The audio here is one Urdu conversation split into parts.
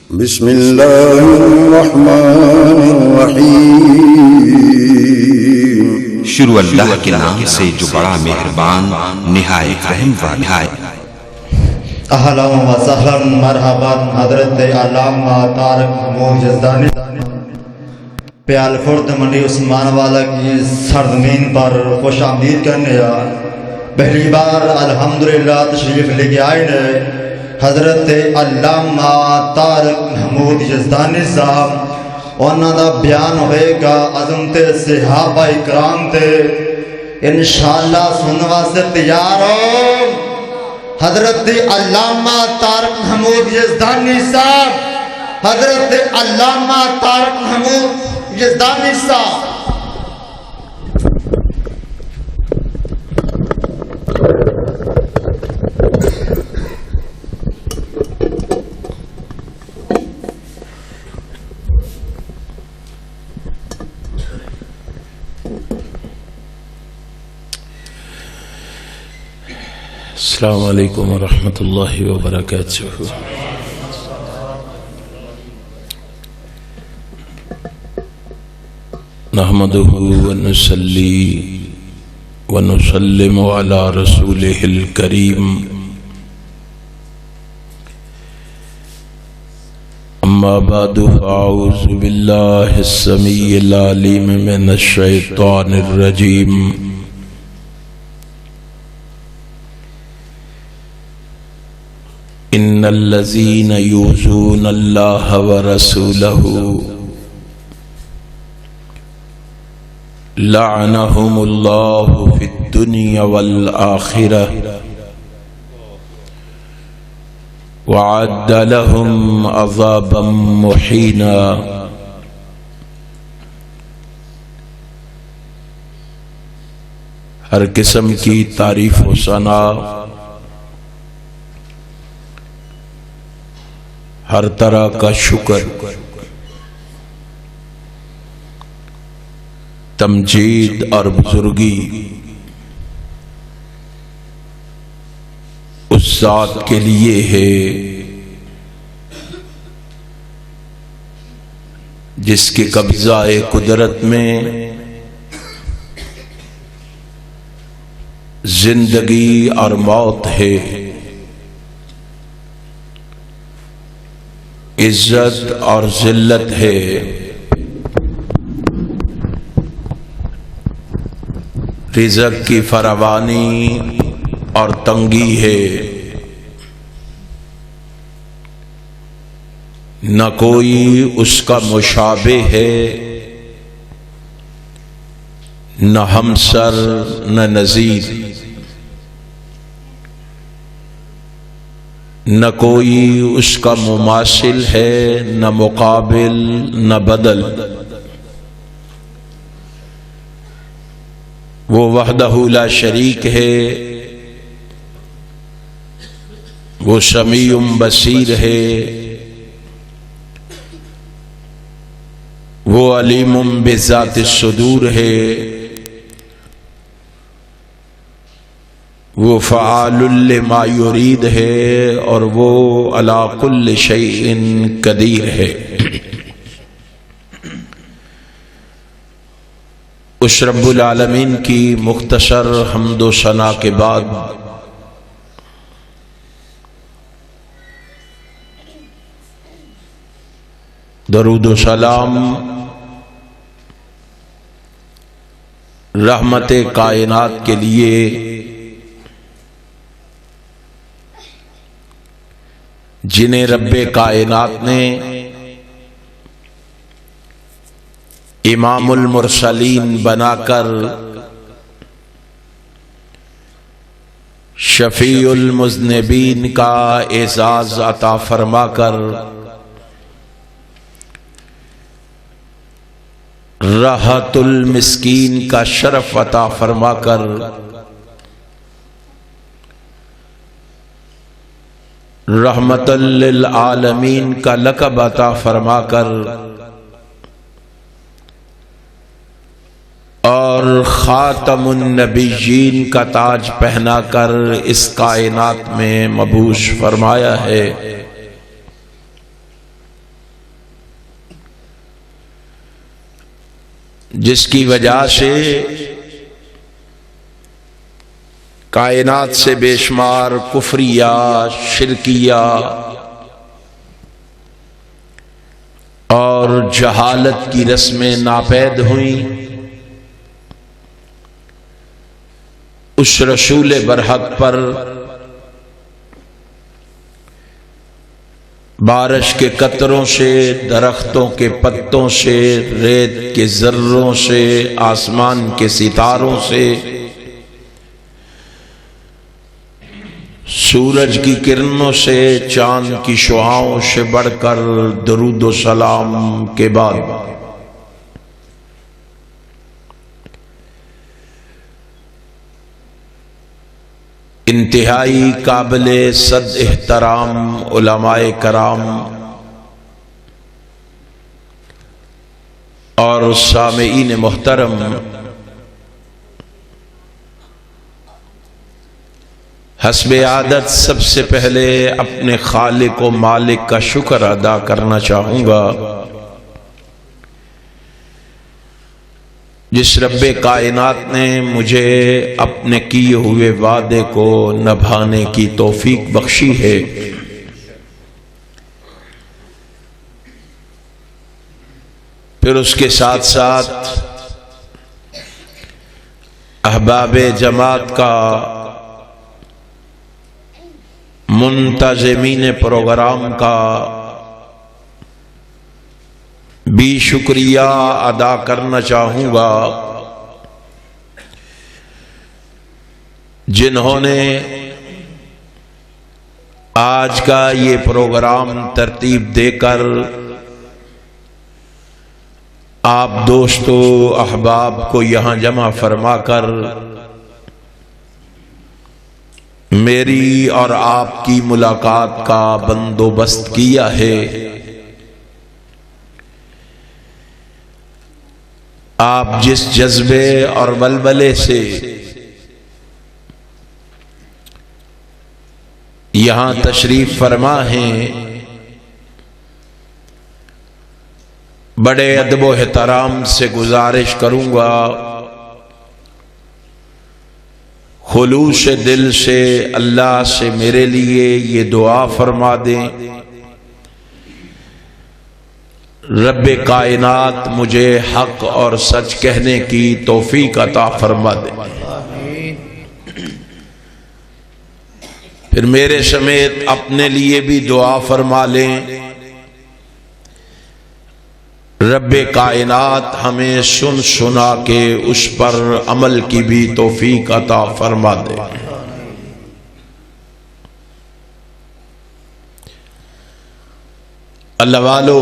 بسم اللہ الرحمن الرحیم۔ شروع اللہ کے نام سے جو بڑا مہربان نہایت رحم والا ہے۔ اہلا و سہلا مرحبا حضرت علامہ طارق محمود یزدانی پیال خورد منڈی عثمان والا کی سرزمین پر خوش آمدید کرنے پہلی بار الحمدللہ تشریف لے کے آئے نے حضرت علامہ طارق محمود یزدانی صاحب انہوں دا بیان ہوئے گا عظمت صحابہ اکرام تے انشاءاللہ سنوا سے تیار ہو۔ حضرت علامہ طارق محمود یزدانی صاحب، حضرت علامہ طارق محمود یزدانی صاحب۔ السلام علیکم ورحمۃ اللہ وبرکاتہ۔ نحمده ونصلی ونسلم علی رسولہ الکریم، اما بعد فاعوذ باللہ السمیع العلیم من الشیطان الرجیم۔ ان الذين يؤذون الله ورسوله لعنهم الله في الدنيا والآخرة وعد لهم عذابا مهينا۔ ہر قسم کی تعریف و ثنا، ہر طرح کا شکر، تمجید اور بزرگی اس ذات کے لیے ہے جس کے قبضہ قدرت میں زندگی اور موت ہے، عزت اور ذلت ہے، رزق کی فراوانی اور تنگی ہے، نہ کوئی اس کا مشابہ ہے، نہ ہمسر نہ نظیر، نہ کوئی اس کا مماثل ہے، نہ مقابل نہ بدل۔ وہ وحدہ لا شریک ہے، وہ سمیع بصیر ہے، وہ علیم بذات الصدور ہے، وہ فعال لما یرید ہے، اور وہ علی کل شیء قدیر ہے۔ اس رب العالمین کی مختصر حمد و ثنا کے بعد درود و سلام رحمت کائنات کے لیے جنہیں رب کائنات نے امام المرسلین بنا کر شفیع المذنبین کا اعزاز عطا فرما کر راحت المسکین کا شرف عطا فرما کر رحمت للعالمین کا لقب عطا فرما کر اور خاتم النبیین کا تاج پہنا کر اس کائنات میں مبعوث فرمایا ہے۔ جس کی وجہ سے کائنات سے بے شمار کفریہ، شرکیہ اور جہالت کی رسمیں ناپید ہوئیں، اس رسول برحق پر بارش کے قطروں سے، درختوں کے پتوں سے، ریت کے ذروں سے، آسمان کے ستاروں سے، سورج کی کرنوں سے، چاند کی شعاعوں سے بڑھ کر درود و سلام کے بعد انتہائی قابل صد احترام علماء کرام اور سامعین محترم، حسب عادت سب سے پہلے اپنے خالق و مالک کا شکر ادا کرنا چاہوں گا، جس رب کائنات نے مجھے اپنے کیے ہوئے وعدے کو نبھانے کی توفیق بخشی ہے۔ پھر اس کے ساتھ ساتھ احباب جماعت کا، منتظمین پروگرام کا بھی شکریہ ادا کرنا چاہوں گا، جنہوں نے آج کا یہ پروگرام ترتیب دے کر آپ دوستو احباب کو یہاں جمع فرما کر میری اور آپ کی ملاقات کا بندوبست کیا ہے۔ آپ جس جذبے اور ولولے سے یہاں تشریف فرما ہیں، بڑے ادب و احترام سے گزارش کروں گا خلوص دل سے اللہ سے میرے لیے یہ دعا فرما دیں، رب کائنات مجھے حق اور سچ کہنے کی توفیق عطا فرما دے۔ پھر میرے سمیت اپنے لیے بھی دعا فرما لیں، رب کائنات ہمیں سن سنا کے اس پر عمل کی بھی توفیق عطا فرما دے۔ اللہ والو،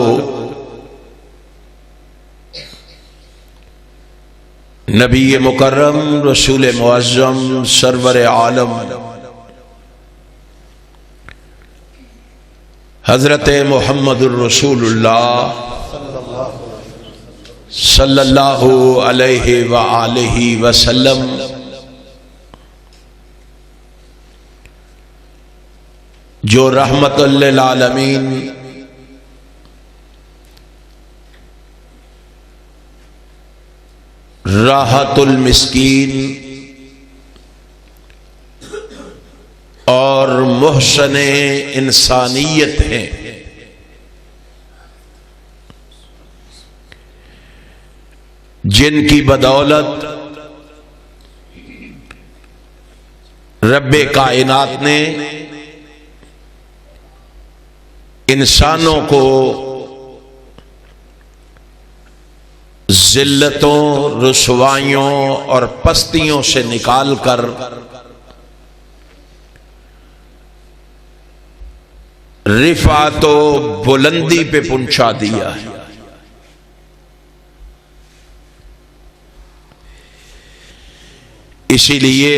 نبی مکرم رسول معظم سرور عالم حضرت محمد الرسول اللہ صلی اللہ علیہ وآلہ وسلم جو رحمت للعالمین راحت المسکین اور محسن انسانیت ہیں، جن کی بدولت رب کائنات نے انسانوں کو ذلتوں، رسوائیوں اور پستیوں سے نکال کر رفعت و بلندی پہ پہنچا دیا ہے۔ اسی لیے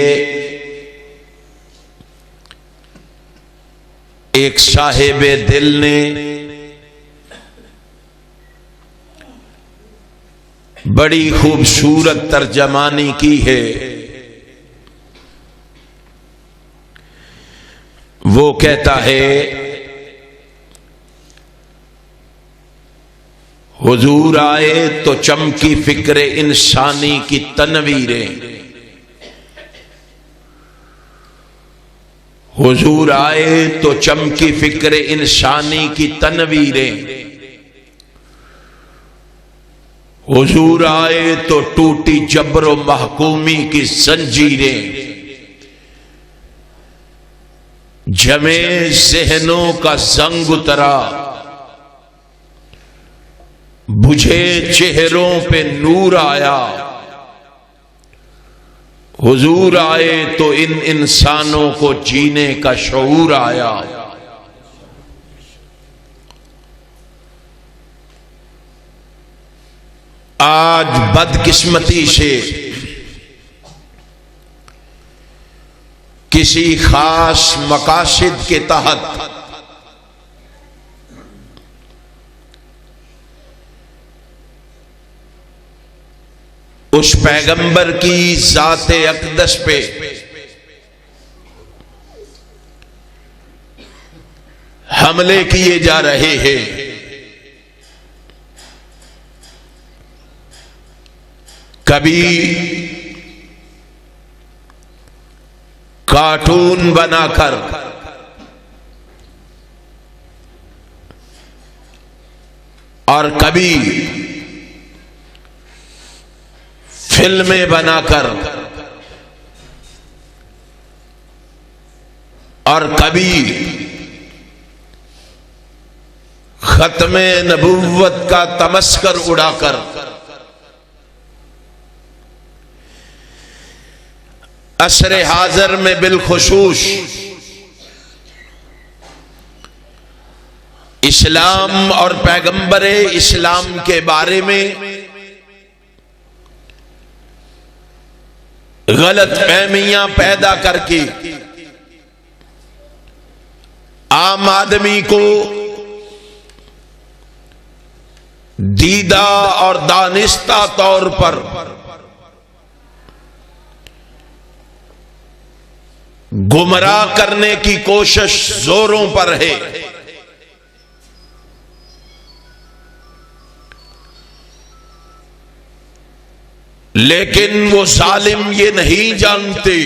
ایک صاحب دل نے بڑی خوبصورت ترجمانی کی ہے، وہ کہتا ہے حضور آئے تو چمکی فکر انسانی کی تنویریں، حضور آئے تو چمکی فکر انسانی کی تنویریں، حضور آئے تو ٹوٹی جبر و محکومی کی زنجیریں، جمے ذہنوں کا زنگ اترا، بجھے چہروں پہ نور آیا، حضور آئے تو ان انسانوں کو جینے کا شعور آیا۔ آج بدقسمتی سے کسی خاص مقاصد کے تحت اس پیغمبر کی ذات اقدس پہ حملے کیے جا رہے ہیں۔ کبھی کارٹون بنا کر، اور کبھی فلمیں بنا کر، اور کبھی ختم نبوت کا تمسخر اڑا کر عصر حاضر میں بالخصوص اسلام اور پیغمبر اسلام کے بارے میں غلط فہمیاں پیدا کر کے عام آدمی کو دیدہ اور دانستہ طور پر گمراہ کرنے کی کوشش زوروں پر ہے۔ لیکن وہ ظالم یہ نہیں جانتے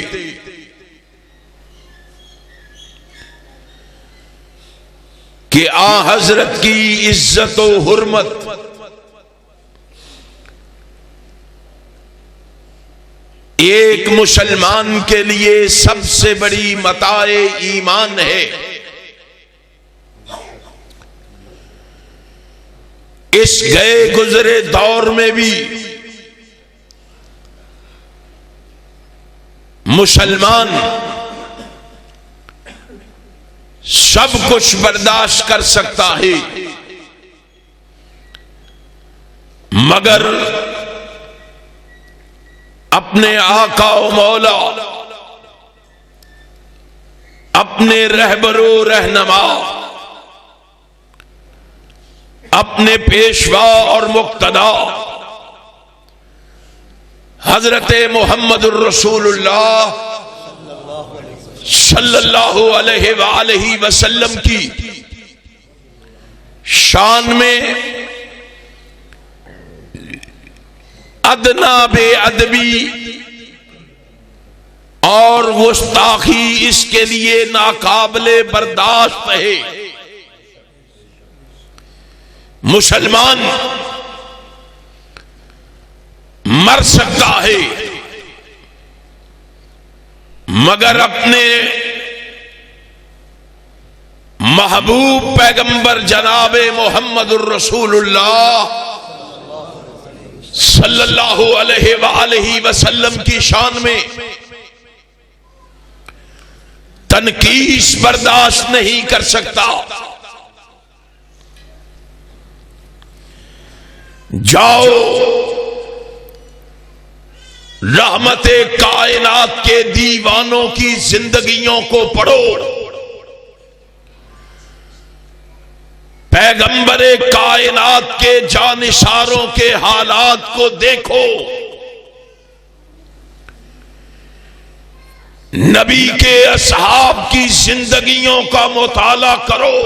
کہ آن حضرت کی عزت و حرمت ایک مسلمان کے لیے سب سے بڑی متاع ایمان ہے۔ اس گئے گزرے دور میں بھی مسلمان سب کچھ برداشت کر سکتا ہے، مگر اپنے آقا و مولا، اپنے رہبر و رہنما، اپنے پیشوا اور مقتدا حضرت محمد الرسول اللہ صلی اللہ علیہ وآلہ وسلم کی شان میں ادنا بے ادبی اور گستاخی اس کے لیے ناقابل برداشت ہے۔ مسلمان مر سکتا ہے، مگر اپنے محبوب پیغمبر جناب محمد الرسول اللہ صلی اللہ علیہ وآلہ وسلم کی شان میں تنقیص برداشت نہیں کر سکتا۔ جاؤ رحمت کائنات کے دیوانوں کی زندگیوں کو پڑھو، پیغمبر کائنات کے جانثاروں کے حالات کو دیکھو، نبی کے اصحاب کی زندگیوں کا مطالعہ کرو،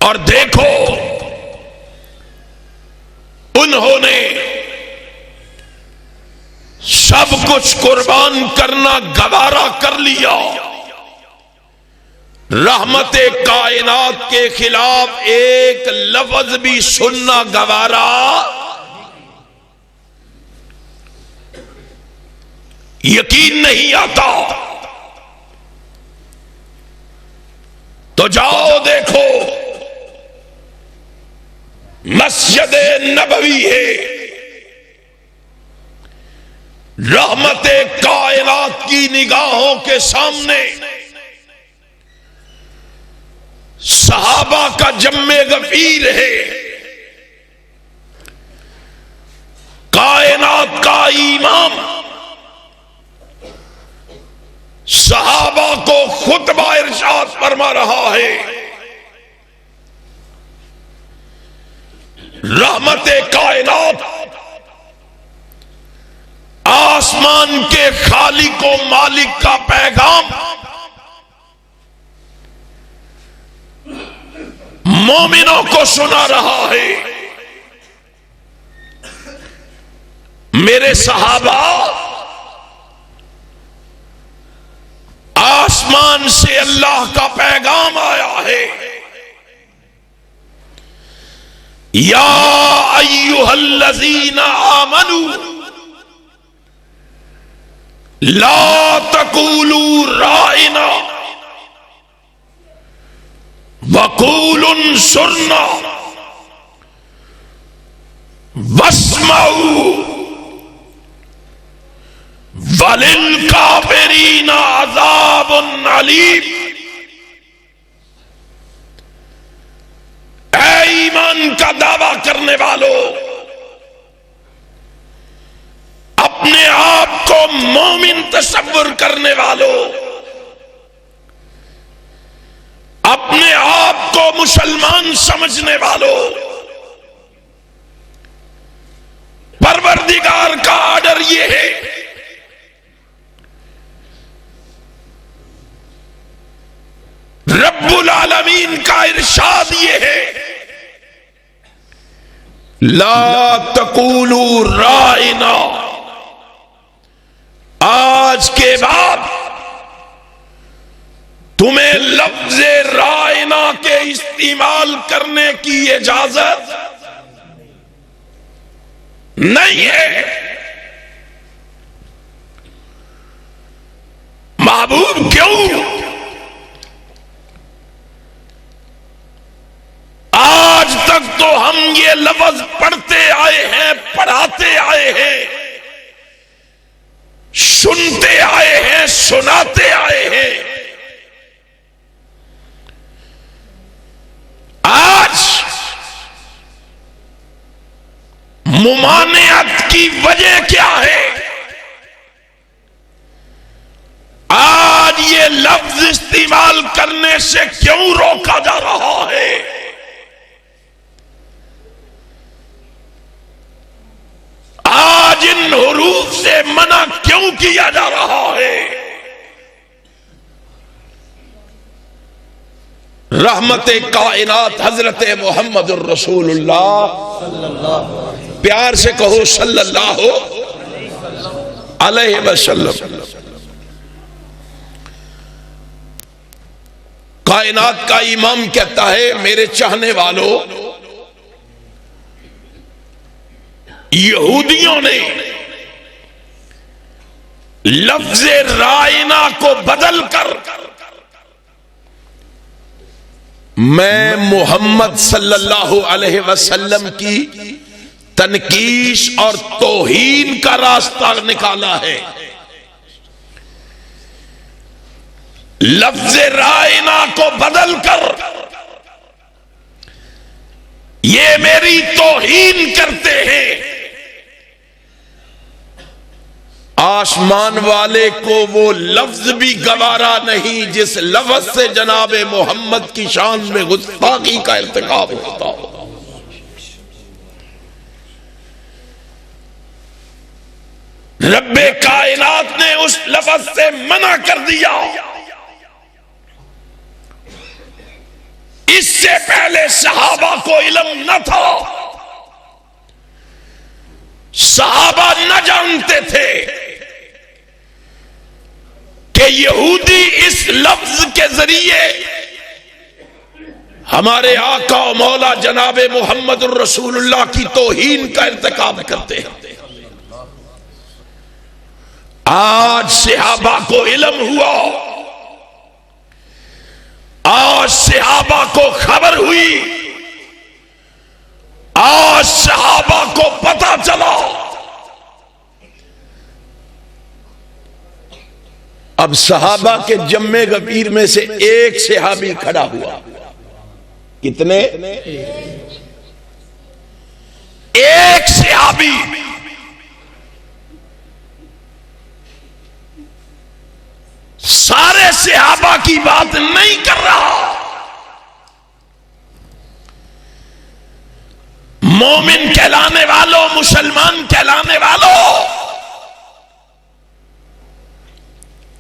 اور دیکھو انہوں نے سب کچھ قربان کرنا گوارا کر لیا، رحمت کائنات کے خلاف ایک لفظ بھی سننا گوارا۔ یقین نہیں آتا تو جاؤ دیکھو، مسجد نبوی ہے، رحمت کائنات کی نگاہوں کے سامنے صحابہ کا جم غفیر ہے، کائنات کا امام صحابہ کو خطبہ ارشاد فرما رہا ہے، رحمت کائنات آسمان کے خالق و مالک کا پیغام مومنوں کو سنا رہا ہے۔ میرے صحابہ، آسمان سے اللہ کا پیغام آیا ہے، یا ایھا الذین آمنوا لا تقولوا راعنا وقولوا انصرنا واسمعوا وَلِلْكَافِرِينَ عَذَابٌ عَلِيمٌ۔ اے ایمان کا دعویٰ کرنے والوں، اپنے آپ کو مومن تصور کرنے والوں، اپنے آپ کو مسلمان سمجھنے والوں، پروردگار کا آرڈر یہ ہے، رب العالمین کا ارشاد یہ ہے، لا تقولوا رائنا، آج کے بعد تمہیں لفظ رائنا کے استعمال کرنے کی اجازت نہیں ہے۔ محبوب کیوں؟ آج تک تو ہم یہ لفظ پڑھتے آئے ہیں، پڑھاتے آئے ہیں، سنتے آئے ہیں، سناتے آئے ہیں۔ آج ممانعت کی وجہ کیا ہے؟ آج یہ لفظ استعمال کرنے سے کیوں روکا جا رہا ہے؟ آج ان حروف سے منع کیوں کیا جا رہا ہے؟ رحمت کائنات حضرت محمد الرسول اللہ، پیار سے کہو صلی اللہ علیہ وسلم۔ کائنات کا امام کہتا ہے، میرے چاہنے والوں، یہودیوں نے لفظ رائنا کو بدل کر میں محمد صلی اللہ علیہ وسلم کی تنقیش اور توہین کا راستہ نکالا ہے۔ لفظ رائنا کو بدل کر یہ میری توہین کرتے ہیں۔ آسمان والے کو وہ لفظ بھی گوارا نہیں جس لفظ سے جناب محمد کی شان میں گستاخی کا ارتکاب ہوتا ہو۔ رب کائنات نے اس لفظ سے منع کر دیا۔ اس سے پہلے صحابہ کو علم نہ تھا، صحابہ نہ جانتے تھے کہ یہودی اس لفظ کے ذریعے ہمارے آقا و مولا جناب محمد الرسول اللہ کی توہین کا ارتکاب کرتے ہیں۔ آج صحابہ کو علم ہوا، آج صحابہ کو خبر ہوئی، آج صحابہ کو پتہ چلا۔ اب صحابہ کے جمع غفیر میں سے ایک صحابی کھڑا ہوا، کتنے؟ ایک صحابی سارے صحابہ کی بات نہیں کر رہا۔ مومن کہلانے والوں، مسلمان کہلانے والوں،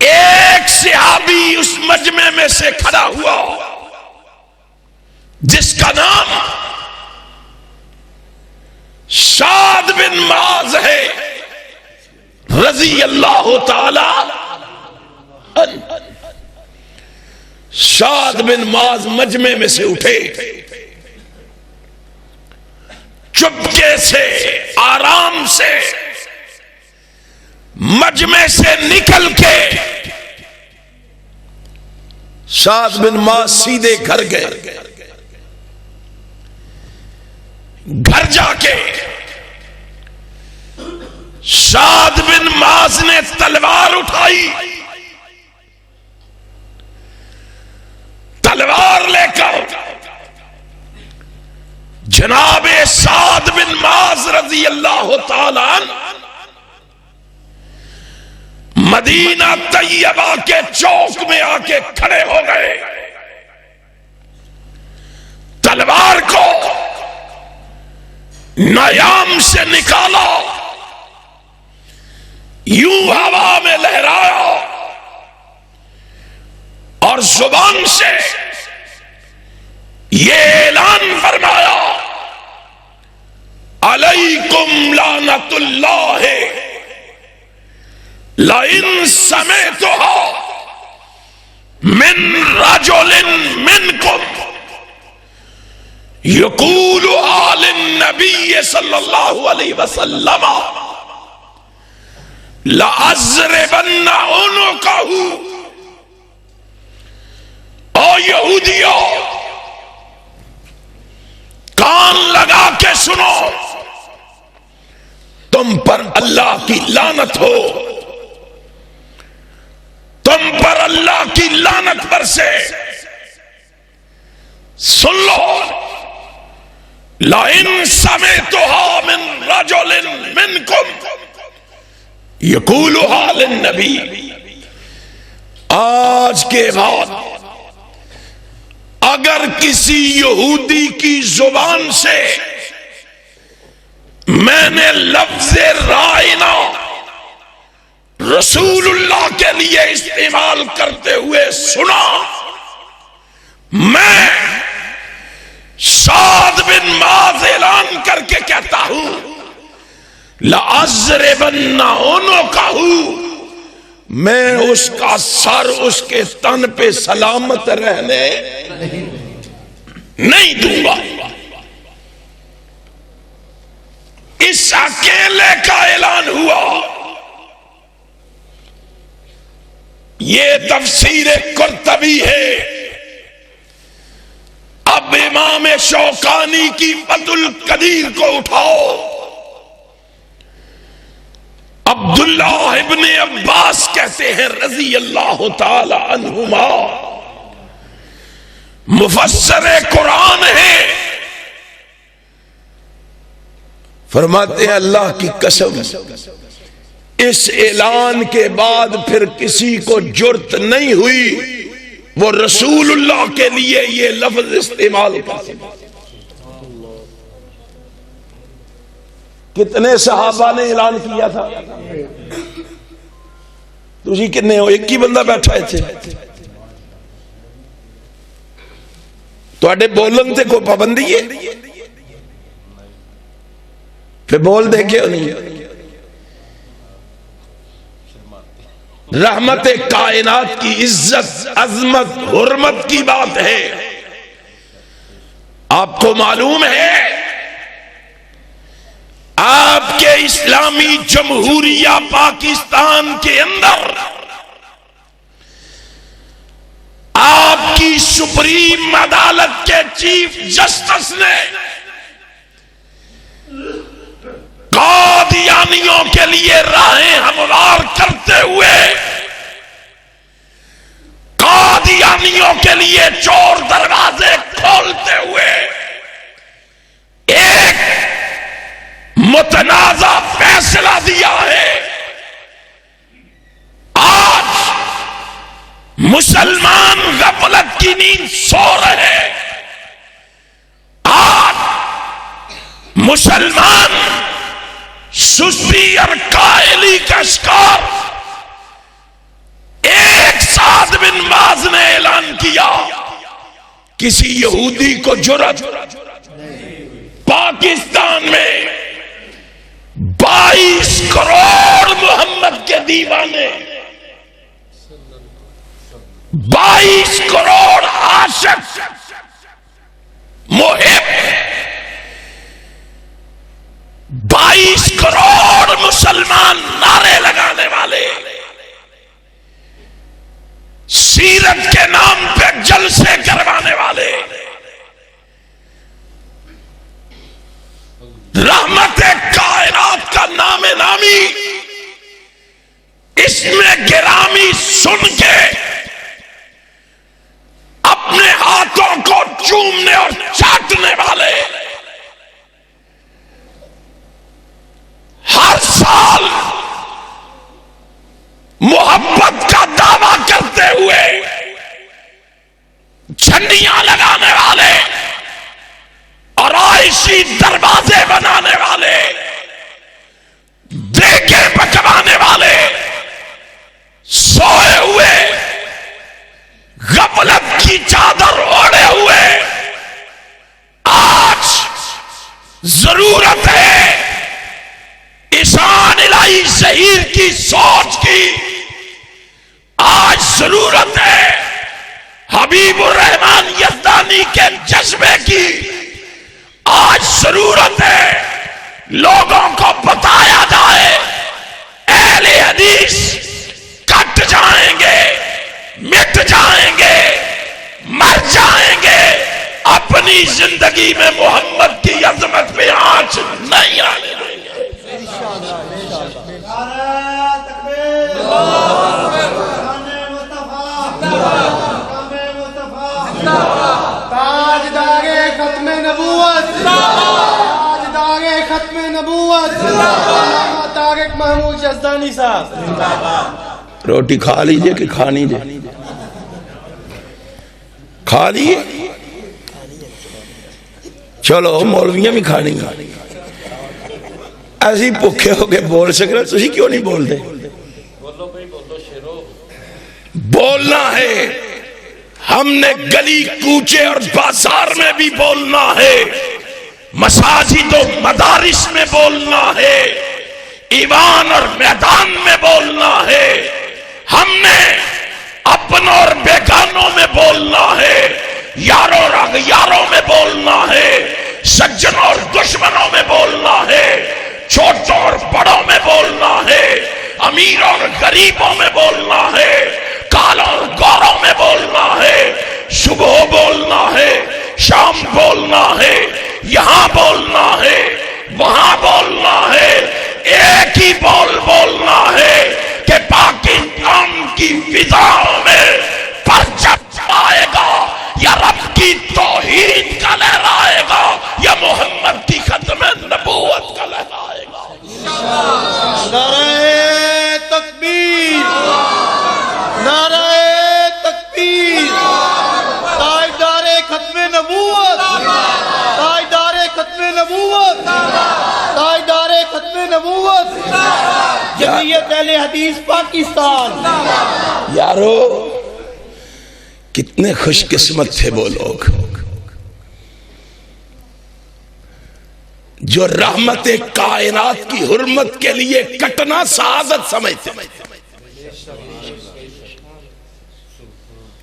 ایک صحابی اس مجمع میں سے کھڑا ہوا جس کا نام سعد بن معاذ ہے رضی اللہ تعالی عنہ۔ سعد بن معاذ مجمع میں سے اٹھے، چپکے سے آرام سے مجمع سے نکل کے سعد بن معاذ سیدھے گھر گئے۔ گھر جا کے سعد بن معاذ نے تلوار اٹھائی، تلوار لے کر جناب سعد بن معاذ رضی اللہ تعالی عنہ مدینہ طیبہ کے چوک میں آ کے کھڑے ہو گئے۔ تلوار کو نیام سے نکالا، یوں ہوا میں لہرایا اور زبان سے یہ اعلان فرمایا، علیکم لعنت اللہ لئن سمعتها من رجل منکم یقول آل النبی صلی اللہ علیہ وسلم لأضربن عنقہ۔ او یہودیوں، کان لگا کے سنو، تم پر اللہ کی لعنت ہو، تم پر اللہ کی لعنت برسے۔ سن لو، لئن سمعتها من رجل منکم یقولها للنبی۔ آج کے بعد اگر کسی یہودی کی زبان سے میں نے لفظ رائنا رسول اللہ کے لیے استعمال کرتے ہوئے سنا، میں سعد بن معاذ اعلان کر کے کہتا ہوں، لأضربن عنقہ، میں اس کا سر اس کے تن پہ سلامت رہنے نہیں دوں گا۔ اس اکیلے کا اعلان ہوا۔ یہ تفسیر قرطبی ہے۔ اب امام شوکانی کی فتح القدیر کو اٹھاؤ، عبداللہ ابن عباس کہتے ہیں رضی اللہ تعالی عنہما، مفسر قرآن ہے، فرماتے ہیں اللہ کی قسم اس اعلان کے بعد پھر کسی کو جرت نہیں ہوئی وہ رسول اللہ کے لیے یہ لفظ استعمال کرتے۔ کتنے صحابہ نے اعلان کیا تھا؟ تجھے کتنے ہو؟ ایک ہی بندہ بیٹھا ہے تھے۔ تواڈے بولن تے کوئی پابندی ہے؟ پھر بول دے کیوں نہیں؟ رحمت کائنات کی عزت، عظمت، حرمت کی بات ہے۔ آپ کو معلوم ہے آپ کے اسلامی جمہوریہ پاکستان کے اندر آپ کی سپریم عدالت کے چیف جسٹس نے قادیانیوں کے لیے راہیں ہموار کرتے ہوئے، قادیانیوں کے لیے چور دروازے کھولتے ہوئے ایک متنازع فیصلہ دیا ہے۔ آج مسلمان غفلت کی نیند سو رہے، آج مسلمان سستی اور قائلی کا شکار۔ ایک سعد بن معاذ نے اعلان کیا، کسی یہودی کو جرأت پاکستان میں 22 کروڑ محمد کے دیوانے، 22 کروڑ عاشق محب، 22 کروڑ مسلمان نعرے لگانے والے، سیرت کے نام پہ جلسے کروانے والے، رحمت کائنات کا نام نامی اس میں گرامی سن کے اپنے ہاتھوں کو چومنے اور چاٹنے والے، ہر سال محبت کا دعویٰ کرتے ہوئے جھنڈیاں لگانے والے، آرائشی دروازے بنانے والے، دیگیں پکوانے والے، سوئے ہوئے غفلت کی چادر اوڑھے ہوئے آج ضرورت ہے احسان الہی ظہیر کی سوچ کی، آج ضرورت ہے حبیب الرحمن یزدانی کے جذبے کی، آج ضرورت ہے لوگوں کو بتایا جائے اہل حدیث کٹ جائیں گے، مٹ جائیں گے، مر جائیں گے، اپنی زندگی میں محمد کی عظمت پہ آنچ نہیں آنے دیں گے۔ تاجدارے ختم نبوت، تاجدارے ختم نبوت، علامہ طارق محمود یزدانی صاحب۔ روٹی کھا لیجئے کہ کھانی جے؟ کھا لیے؟ چلو مولویاں بھی کھانی گا، ایسی بھوکے ہو کے بول سکتے، تسی کیوں نہیں بول دے؟ بولنا ہے، ہم نے گلی کوچے اور بازار میں بھی بولنا ہے، مساجد و مدارس میں بولنا ہے، ایوان اور میدان میں بولنا ہے، ہم نے اپنوں اور بیگانوں میں بولنا ہے، یاروں اور اغیاروں میں بولنا ہے، سجنوں اور دشمنوں میں بولنا ہے، چھوٹوں اور بڑوں میں بولنا ہے، امیروں اور غریبوں میں بولنا ہے، کالوں اور گوروں میں بولنا ہے، صبح بولنا ہے، شام بولنا ہے، یہاں بولنا ہے، وہاں بولنا ہے، ایک ہی بولنا ہے کہ پاکستان کی فضاؤں میں پرچم آئے گا، یا رب کی توحید کا لہرائے گا، یا محمد کی ختم نبوت کا لہرائے گا۔ نعرہ تکبیر، نعرہ تکبیر، تاجدار ختم نبوت، تاجدار ختم نبوت، تاجدار ختم نبوت، جمعیت اہل حدیث پاکستان۔ یارو کتنے خوش قسمت تھے وہ لوگ جو رحمت کائنات کی حرمت کے لیے کٹنا سعادت سمجھتے ہیں.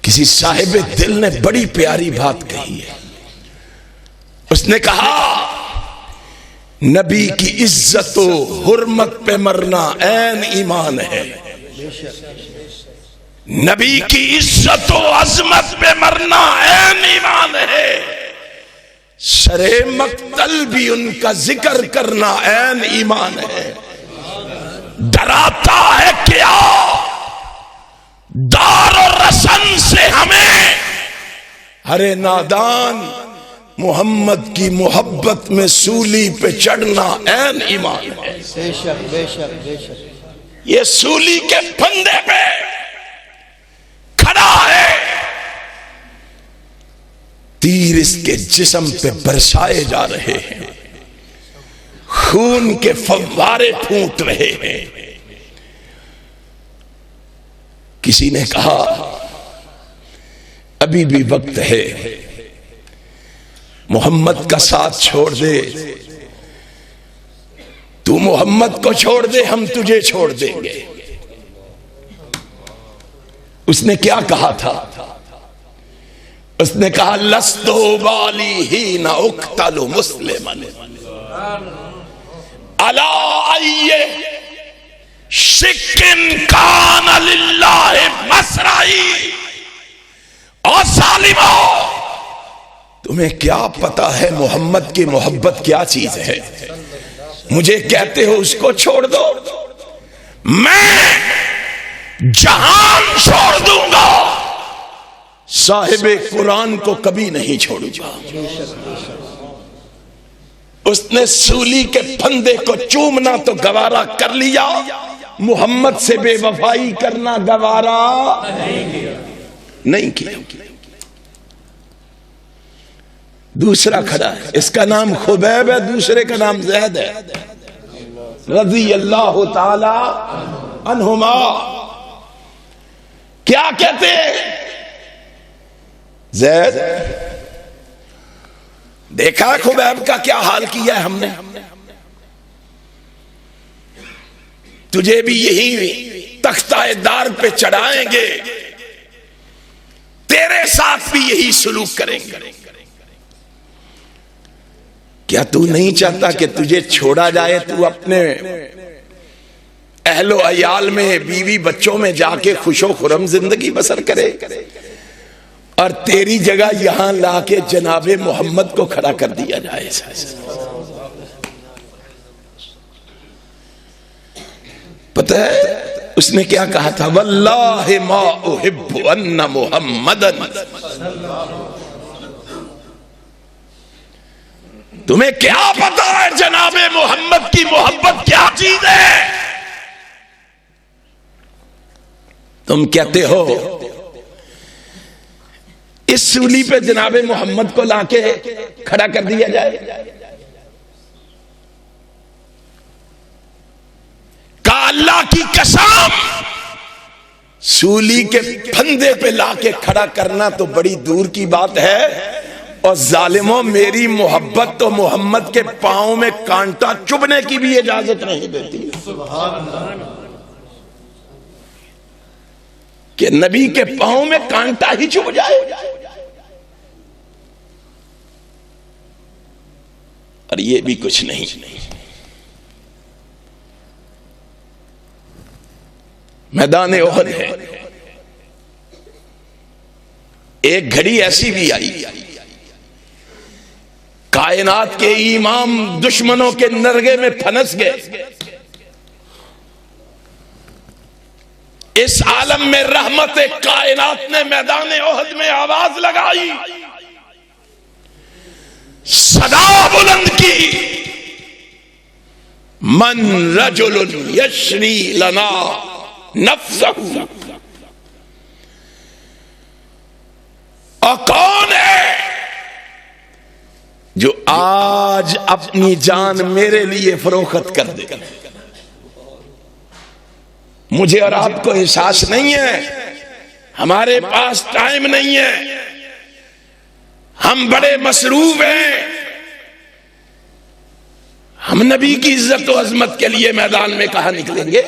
کسی صاحب دل نے بڑی پیاری بات کہی ہے. اس نے کہا نبی کی عزت و حرمت پہ مرنا عین ایمان ہے. نبی کی عزت و عظمت پہ مرنا عین ایمان ہے. سرے مقتل بھی ان کا ذکر کرنا عین ایمان ہے. ڈراتا ہے کیا دار و رسن سے ہمیں، ارے نادان محمد کی محبت میں سولی پہ چڑھنا عین ایمان ہے. بے شک بے شک بے شک. یہ سولی کے پھندے پہ کھڑا ہے، تیر اس کے جسم پہ برسائے جا رہے ہیں، خون کے فوارے پھوٹ رہے ہیں. کسی نے کہا ابھی بھی وقت ہے، محمد کا ساتھ چھوڑ دے، تو محمد کو چھوڑ دے، ہم تجھے چھوڑ دیں گے. اس نے کیا کہا تھا؟ اس نے کہا لست بالی حین اقتل مسلما الا ای شکن کان للہ مسرعی. اور ظالموں، تمہیں کیا پتا ہے محمد کی محبت کیا چیز ہے؟ مجھے کہتے ہو اس کو چھوڑ دو، میں جہان چھوڑ دوں گا، صاحب قرآن کو کبھی نہیں چھوڑوں گا. اس نے سولی کے پھندے کو چومنا تو گوارا کر لیا، محمد سے بے وفائی کرنا گوارا نہیں کیا. دوسرا کھڑا ہے، اس کا نام خبیب ہے، دوسرے کا نام زید ہے رضی اللہ تعالی عنہما. کیا کہتے ہیں؟ زید دیکھا خبیب کا کیا حال کیا ہے ہم نے، تجھے بھی یہی تختہ دار پہ چڑھائیں گے، تیرے ساتھ بھی یہی سلوک کریں گے. کیا تو نہیں چاہتا کہ تجھے چھوڑا جائے، تو اپنے اہل و عیال میں بیوی بچوں میں جا کے خوش و خرم زندگی بسر کرے، اور تیری جگہ یہاں لا کے جناب محمد کو کھڑا کر دیا جائے؟ پتہ ہے اس نے کیا کہا تھا؟ واللہ ما احب ان محمدا. تمہیں کیا پتا ہے جناب محمد کی محبت کیا چیز ہے؟ تم کہتے ہو اس سولی پہ جناب محمد کو لا کے کھڑا کر دیا جائے. کہا اللہ کی قسم، سولی کے پھندے پہ لا کے کھڑا کرنا تو بڑی دور کی بات ہے، اور ظالموں میری محبت تو محمد کے پاؤں میں کانٹا چبھنے کی بھی اجازت نہیں دیتی کہ نبی کے پاؤں میں کانٹا ہی چبھ جائے. اور یہ بھی کچھ نہیں. میدان احد ہے، ایک گھڑی ایسی بھی آئی، کائنات کے امام دشمنوں کے نرغے میں پھنس گئے. اس عالم میں رحمت کائنات نے میدان احد میں آواز لگائی، صدا بلند کی، من رجل یشری لنا نفسہ. اور کون ہے جو آج اپنی جان میرے لیے فروخت کر دے؟ مجھے اور آپ کو احساس نہیں ہے، ہمارے پاس ٹائم نہیں ہے، ہم بڑے مصروف ہیں، ہم نبی کی عزت و عظمت کے لیے میدان میں کہاں نکلیں گے؟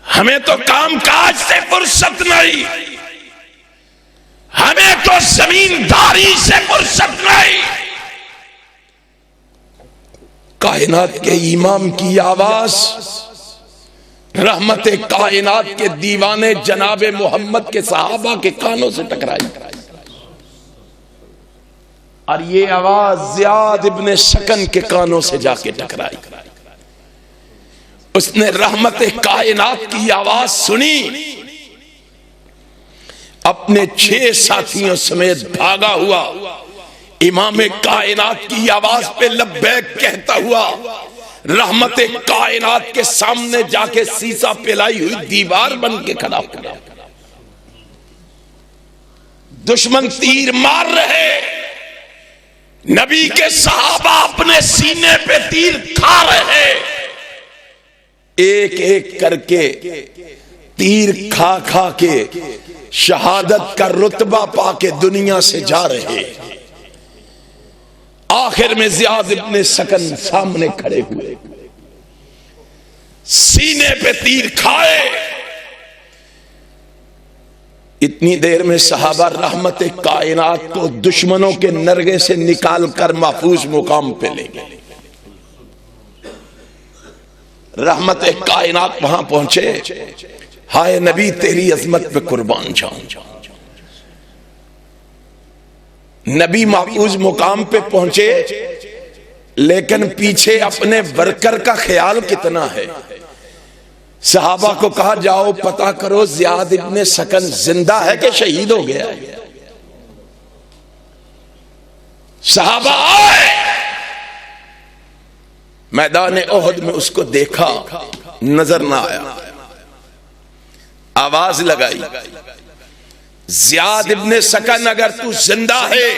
ہمیں تو کام کاج سے فرصت نہیں، ہمیں تو زمینداری سے فرصت نہیں۔ کائنات کے امام کی آواز رحمت کائنات کے دیوانے جناب محمد کے صحابہ کے کانوں سے ٹکرائی، اور یہ آواز زیاد ابن سکن کے کانوں سے جا کے ٹکرائی۔ اس نے رحمت کائنات کی آواز سنی، اپنے 6 ساتھیوں سمیت بھاگا ہوا امام کائنات کی آواز پہ لبیک کہتا ہوا رحمت کائنات کے سامنے جا کے سیسا پلائی ہوئی دیوار بن کے کھڑا ہوا۔ دشمن تیر مار رہے، نبی کے صحابہ اپنے سینے پہ تیر کھا رہے، ایک ایک کر کے تیر کھا کھا کے شہادت کا رتبہ پا کے دنیا سے جا رہے۔ آخر میں زیاد ابن سکن سامنے کھڑے ہوئے، سینے پہ تیر کھائے۔ اتنی دیر میں صحابہ رحمت کائنات کو دشمنوں کے نرغے سے نکال کر محفوظ مقام پہ لے گئے۔ رحمت کائنات وہاں پہنچے، ہائے نبی تیری عظمت پہ قربان جاؤں۔ نبی محفوظ مقام پہ پہنچے، لیکن پیچھے اپنے ورکر کا خیال کتنا ہے؟ صحابہ کو کہا جاؤ پتہ کرو زیاد ابن سکن زندہ ہے کہ شہید ہو گیا ہے۔ صحابہ آئے، میدان احد میں اس کو دیکھا، نظر نہ آیا، آواز لگائی زیاد ابن سکن اگر تو زندہ ہے،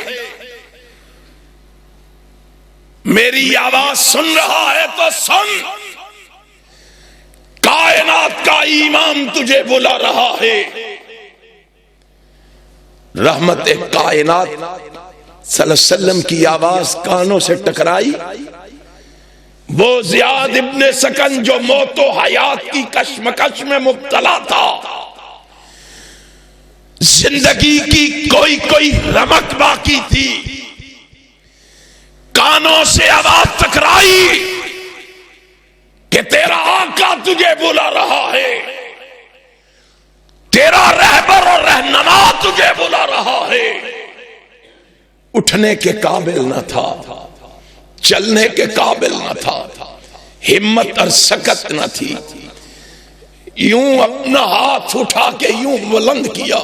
میری آواز سن رہا ہے تو سن، کائنات کا امام تجھے بلا رہا ہے۔ رحمت کائنات صلی اللہ علیہ وسلم کی آواز کانوں سے ٹکرائی۔ وہ زیاد ابن سکن جو موت و حیات کی کشمکش میں مبتلا تھا، زندگی کی کوئی رمق باقی تھی، کانوں سے آواز ٹکرائی کہ تیرا آقا تجھے بلا رہا ہے، تیرا رہبر اور رہنما تجھے بلا رہا ہے۔ اٹھنے کے قابل نہ تھا، چلنے کے قابل نہ تھا، ہمت اور سکت نہ تھی، یوں اپنا ہاتھ اٹھا کے یوں بلند کیا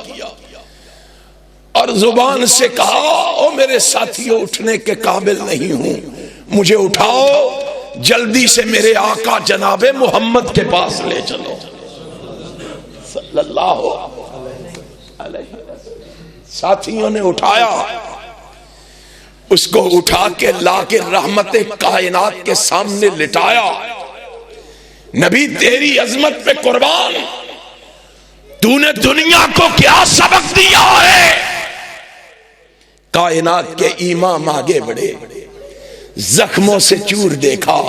اور زبان سے کہا او میرے ساتھیوں اٹھنے کے قابل نہیں ہوں، مجھے اٹھاؤ، جلدی سے میرے آقا جناب محمد کے پاس لے چلو صلی اللہ علیہ وسلم۔ ساتھیوں نے اٹھایا، اس کو اٹھا کے لا کے رحمت کائنات کے سامنے لٹایا۔ نبی تیری عظمت پہ قربان، تو نے دنیا کو کیا سبق دیا ہے؟ کائنات کے امام آگے بڑھے، زخموں سے چور دیکھا،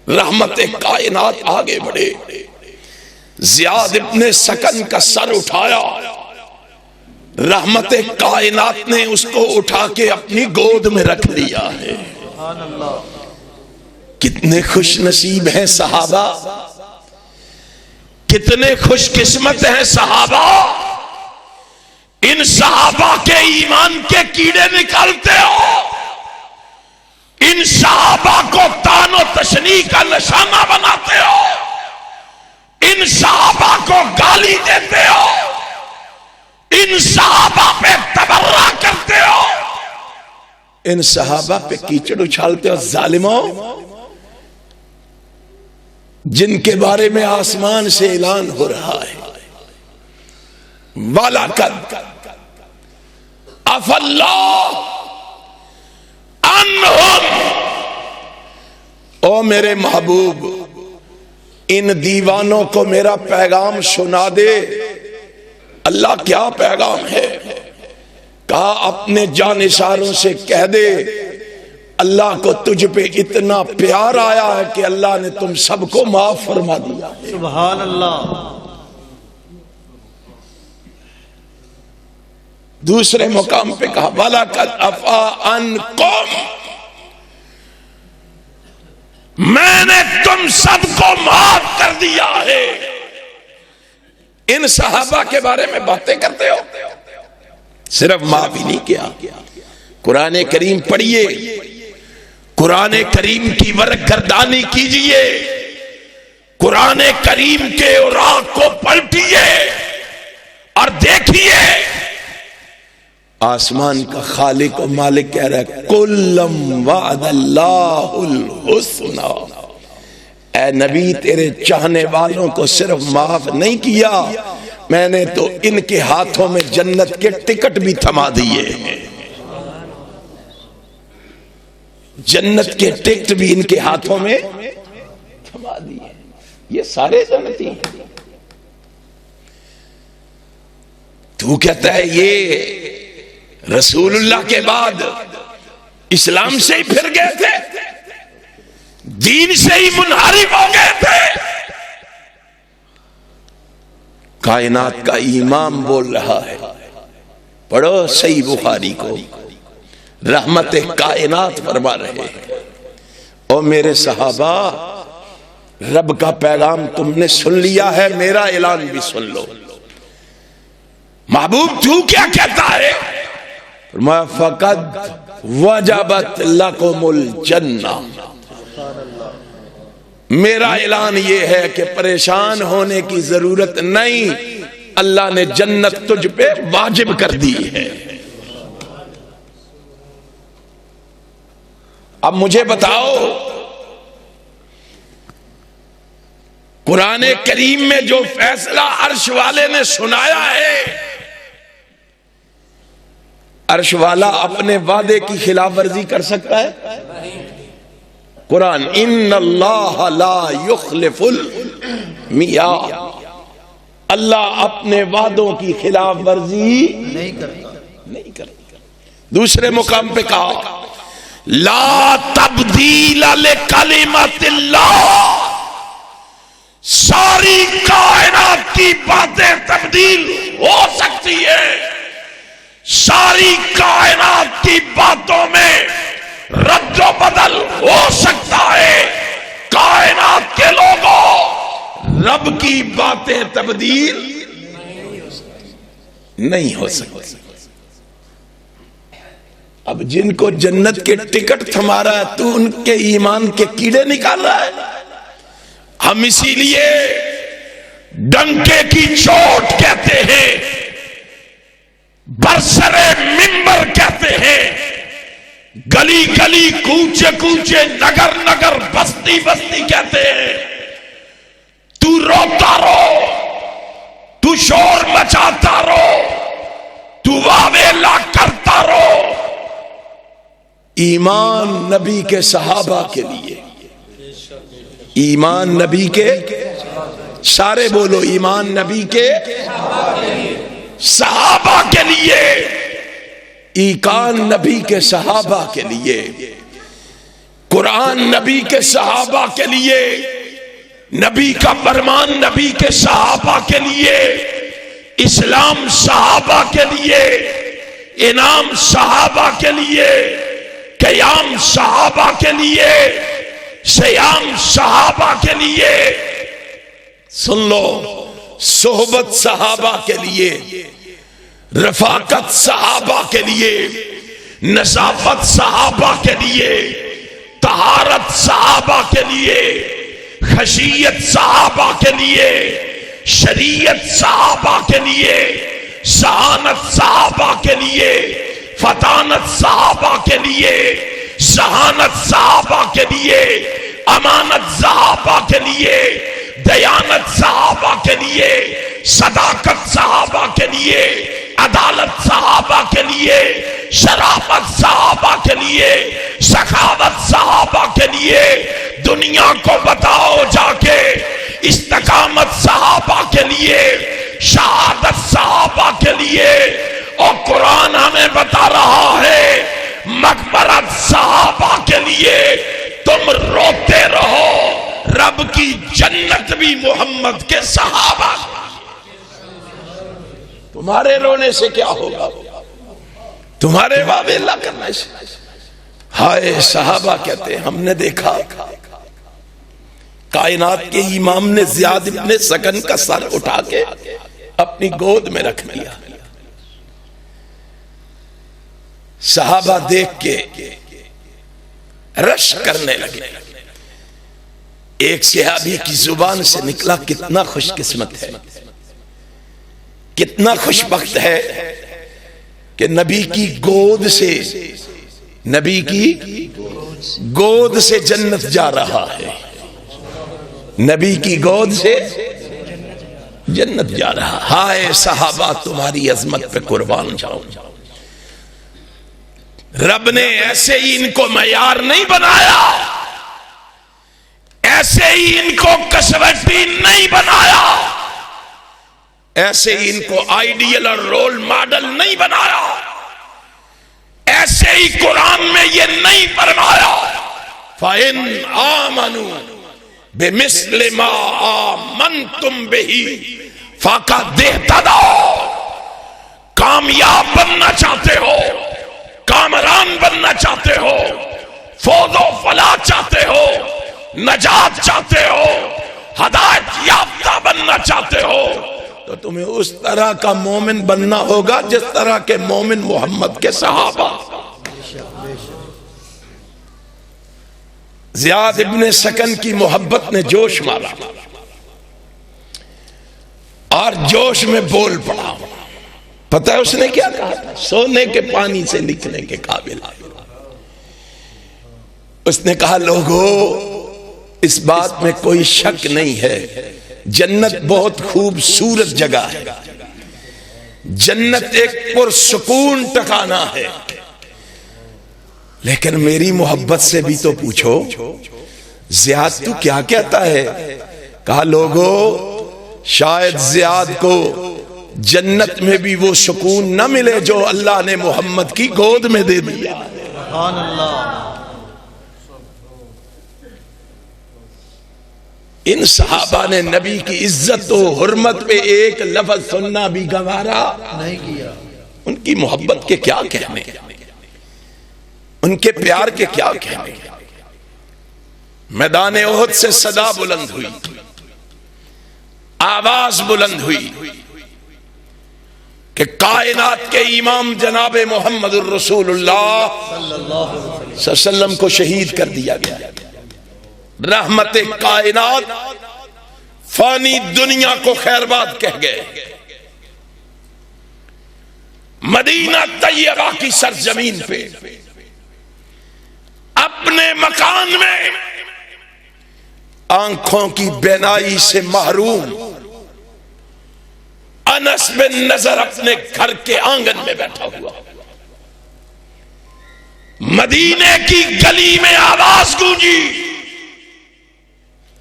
رحمت کائنات آگے بڑھے، زیاد ابن سکن کا سر اٹھایا، رحمت کائنات نے اس کو اٹھا کے اپنی گود میں رکھ لیا ہے۔ کتنے خوش نصیب ہیں صحابہ، کتنے خوش قسمت ہیں صحابہ، ان صحابہ کے ایمان کے کیڑے نکالتے ہو، ان صحابہ کو تان و تشنیع کا نشانہ بناتے ہو، ان صحابہ کو گالی دیتے ہو، ان صحابہ پہ تبرہ کرتے ہو، ان صحابہ پہ کیچڑ اچھالتے ہو۔ ظالموں، جن کے بارے میں آسمان سے اعلان ہو رہا ہے وَلَقَدْ عَفَا اللَّهُ عَنْهُمْ، او میرے محبوب ان دیوانوں کو میرا پیغام سنا دے۔ اللہ کیا پیغام ہے؟ کہا اپنے جانثاروں سے کہہ دے اللہ کو تجھ پہ اتنا پیار آیا ہے کہ اللہ نے تم سب کو معاف فرما دیا۔ سبحان اللہ۔ دوسرے مقام پہ کہا وَلَقَدْ عَفَا عَنْكُمْ، میں نے تم سب کو معاف کر دیا ہے۔ ان صحابہ کے بارے میں باتیں کرتے ہو، صرف معاف ہی نہیں کیا، قرآن کریم پڑھیے، قرآن کریم کی ورق گردانی کیجئے، قرآن کریم کے اوراق کو پلٹیے اور دیکھیے آسمان کا خالق و مالک کہہ رہا ہے کلم وعد اللہ الحسنى، اے نبی تیرے چاہنے والوں کو صرف معاف نہیں کیا، میں نے تو ان کے ہاتھوں میں جنت کے ٹکٹ بھی تھما دیے ہیں، جنت کے ٹکٹ بھی ان کے ہاتھوں میں تھما دیے، یہ سارے جنتی ہیں۔ تو کہتا ہے یہ رسول اللہ کے بعد اسلام سے ہی پھر گئے تھے، دین سے ہی منحرف ہو گئے تھے۔ کائنات کا امام بول رہا ہے، پڑھو صحیح بخاری کو، رحمت کائنات فرما رہے ہیں، او میرے صحابہ رب کا پیغام تم نے سن لیا ہے، میرا اعلان بھی سن لو۔ محبوب تو کیا کہتا ہے؟ فرمایا فقد وجبت لکم الجنہ، میرا اعلان یہ ہے کہ پریشان ہونے کی ضرورت نہیں، اللہ نے جنت تجھ پہ واجب کر دی ہے۔ اب مجھے بتاؤ قرآن کریم میں جو فیصلہ عرش والے نے سنایا ہے، عرش والا اپنے وعدے کی خلاف ورزی کر سکتا ہے؟ قرآن ان اللہ لا یخلف المیعاد، اللہ اپنے وعدوں کی خلاف ورزی نہیں کرتا۔ دوسرے مقام پہ کہا لا تبدیل لکلمات اللہ، ساری کائنات کی باتیں تبدیل ہو سکتی ہے، ساری کائنات کی باتوں میں رد و بدل ہو سکتا ہے، کائنات کے لوگوں رب کی باتیں تبدیل نہیں ہو سکتی۔ اب جن کو جنت کے ٹکٹ تھما رہا ہے تو ان کے ایمان کے کیڑے نکال رہا ہے۔ ہم اسی لیے ڈنکے کی چوٹ کہتے ہیں، برسرے منبر کہتے ہیں، گلی گلی کوچے کوچے نگر نگر بستی بستی کہتے ہیں، تو روتا رو، تو شور مچاتا رو، تو واویلا کرتا رو۔ ایمان نبی کے صحابہ کے لیے، ایمان نبی کے، سارے بولو ایمان نبی کے صحابہ کے لیے، ایقان نبی کے صحابہ کے لیے، قرآن نبی کے صحابہ کے لیے، نبی کا فرمان نبی کے صحابہ کے لیے، اسلام صحابہ کے لیے، انعام صحابہ کے لیے، قیام صحابہ کے لیے، سیام صحابہ کے لیے، سن لو صحبت صحابہ کے لیے، رفاقت صحابہ کے لیے، نظافت صحابہ کے لیے، طہارت صحابہ کے لیے، خشیت صحابہ کے لیے، شریعت صحابہ کے لیے، ذہانت صحابہ کے لیے، فطانت صحابہ کے لیے، ذہانت صحابہ کے لیے، امانت صحابہ کے لیے، دیانت صحابہ کے لیے، صداقت صحابہ کے لیے، عدالت صحابہ کے لیے، شرافت صحابہ کے لیے، سخاوت صحابہ کے لیے۔ دنیا کو بتاؤ جا کے استقامت صحابہ کے لیے، شہادت صحابہ کے لیے، اور قرآن ہمیں ہمیں بتا رہا ہے مغفرت صحابہ کے لیے تم روتے رہو، رب کی جنت بھی محمد کے صحابہ، تمہارے رونے سے کیا ہوگا، تمہارے وعدے اللہ کرنے سے۔ ہائے صحابہ کہتے ہیں ہم نے دیکھا کائنات کے امام نے زیاد ابن سکن کا سر اٹھا کے اپنی گود میں رکھ لیا، صحابہ دیکھ کے رش کرنے لگے۔ ایک صحابی کی زبان سے نکلا کتنا خوش قسمت ہے، کتنا خوش بخت ہے کہ نبی کی گود سے، نبی کی گود سے جنت جا رہا ہے، نبی کی گود سے جنت جا رہا۔ ہائے صحابہ تمہاری عظمت پہ قربان جاؤں، رب نے ایسے ہی ان کو معیار نہیں بنایا، ایسے ہی ان کو کسوٹی نہیں بنایا، ایسے ہی ان کو آئیڈیل اور رول ماڈل نہیں بنایا، ایسے ہی قرآن میں یہ نہیں فرمایا فَإِنْ آمَنُوا بِمِثْلِ مَا آمَنْتُمْ بِهِ فَقَدِ اهْتَدَوْا۔ کامیاب بننا چاہتے ہو، کامران بننا چاہتے ہو، فوز و فلاح چاہتے ہو، نجات چاہتے ہو، ہدایت یافتہ بننا چاہتے ہو، تو تمہیں اس طرح کا مومن بننا ہوگا جس طرح کے مومن محمد کے صحابہ۔ زیاد ابن سکن کی محبت نے جوش مارا اور جوش میں بول پڑا۔ پتہ ہے اس نے کیا کہا تھا؟ سونے کے پانی سے لکھنے کے قابل۔ اس نے کہا لوگو اس بات میں کوئی شک نہیں ہے، جنت بہت خوبصورت جگہ ہے، جنت ایک پرسکون ٹھکانہ ہے، لیکن میری محبت سے بھی تو پوچھو زیاد تو کیا کہتا ہے؟ کہا لوگو شاید زیاد کو جنت میں بھی وہ سکون نہ ملے جو اللہ نے محمد کی گود میں دے دیا۔ سبحان اللہ۔ ان صحابہ نے نبی کی عزت و حرمت پہ ایک لفظ سننا بھی گوارا نہیں کیا۔ ان کی محبت کے کیا کہنے، ان کے پیار کے کیا کہنے۔ میدان احد سے صدا بلند ہوئی، آواز بلند ہوئی کہ کائنات کے امام جناب محمد الرسول اللہ صلی اللہ علیہ وسلم کو شہید کر دیا گیا۔ رحمت کائنات فانی دنیا کو خیرباد کہہ گئے۔ مدینہ طیبہ کی سرزمین پہ اپنے مکان میں آنکھوں کی بینائی سے محروم انس بن نظر اپنے گھر کے آنگن میں بیٹھا ہوا، مدینے کی گلی میں آواز گونجی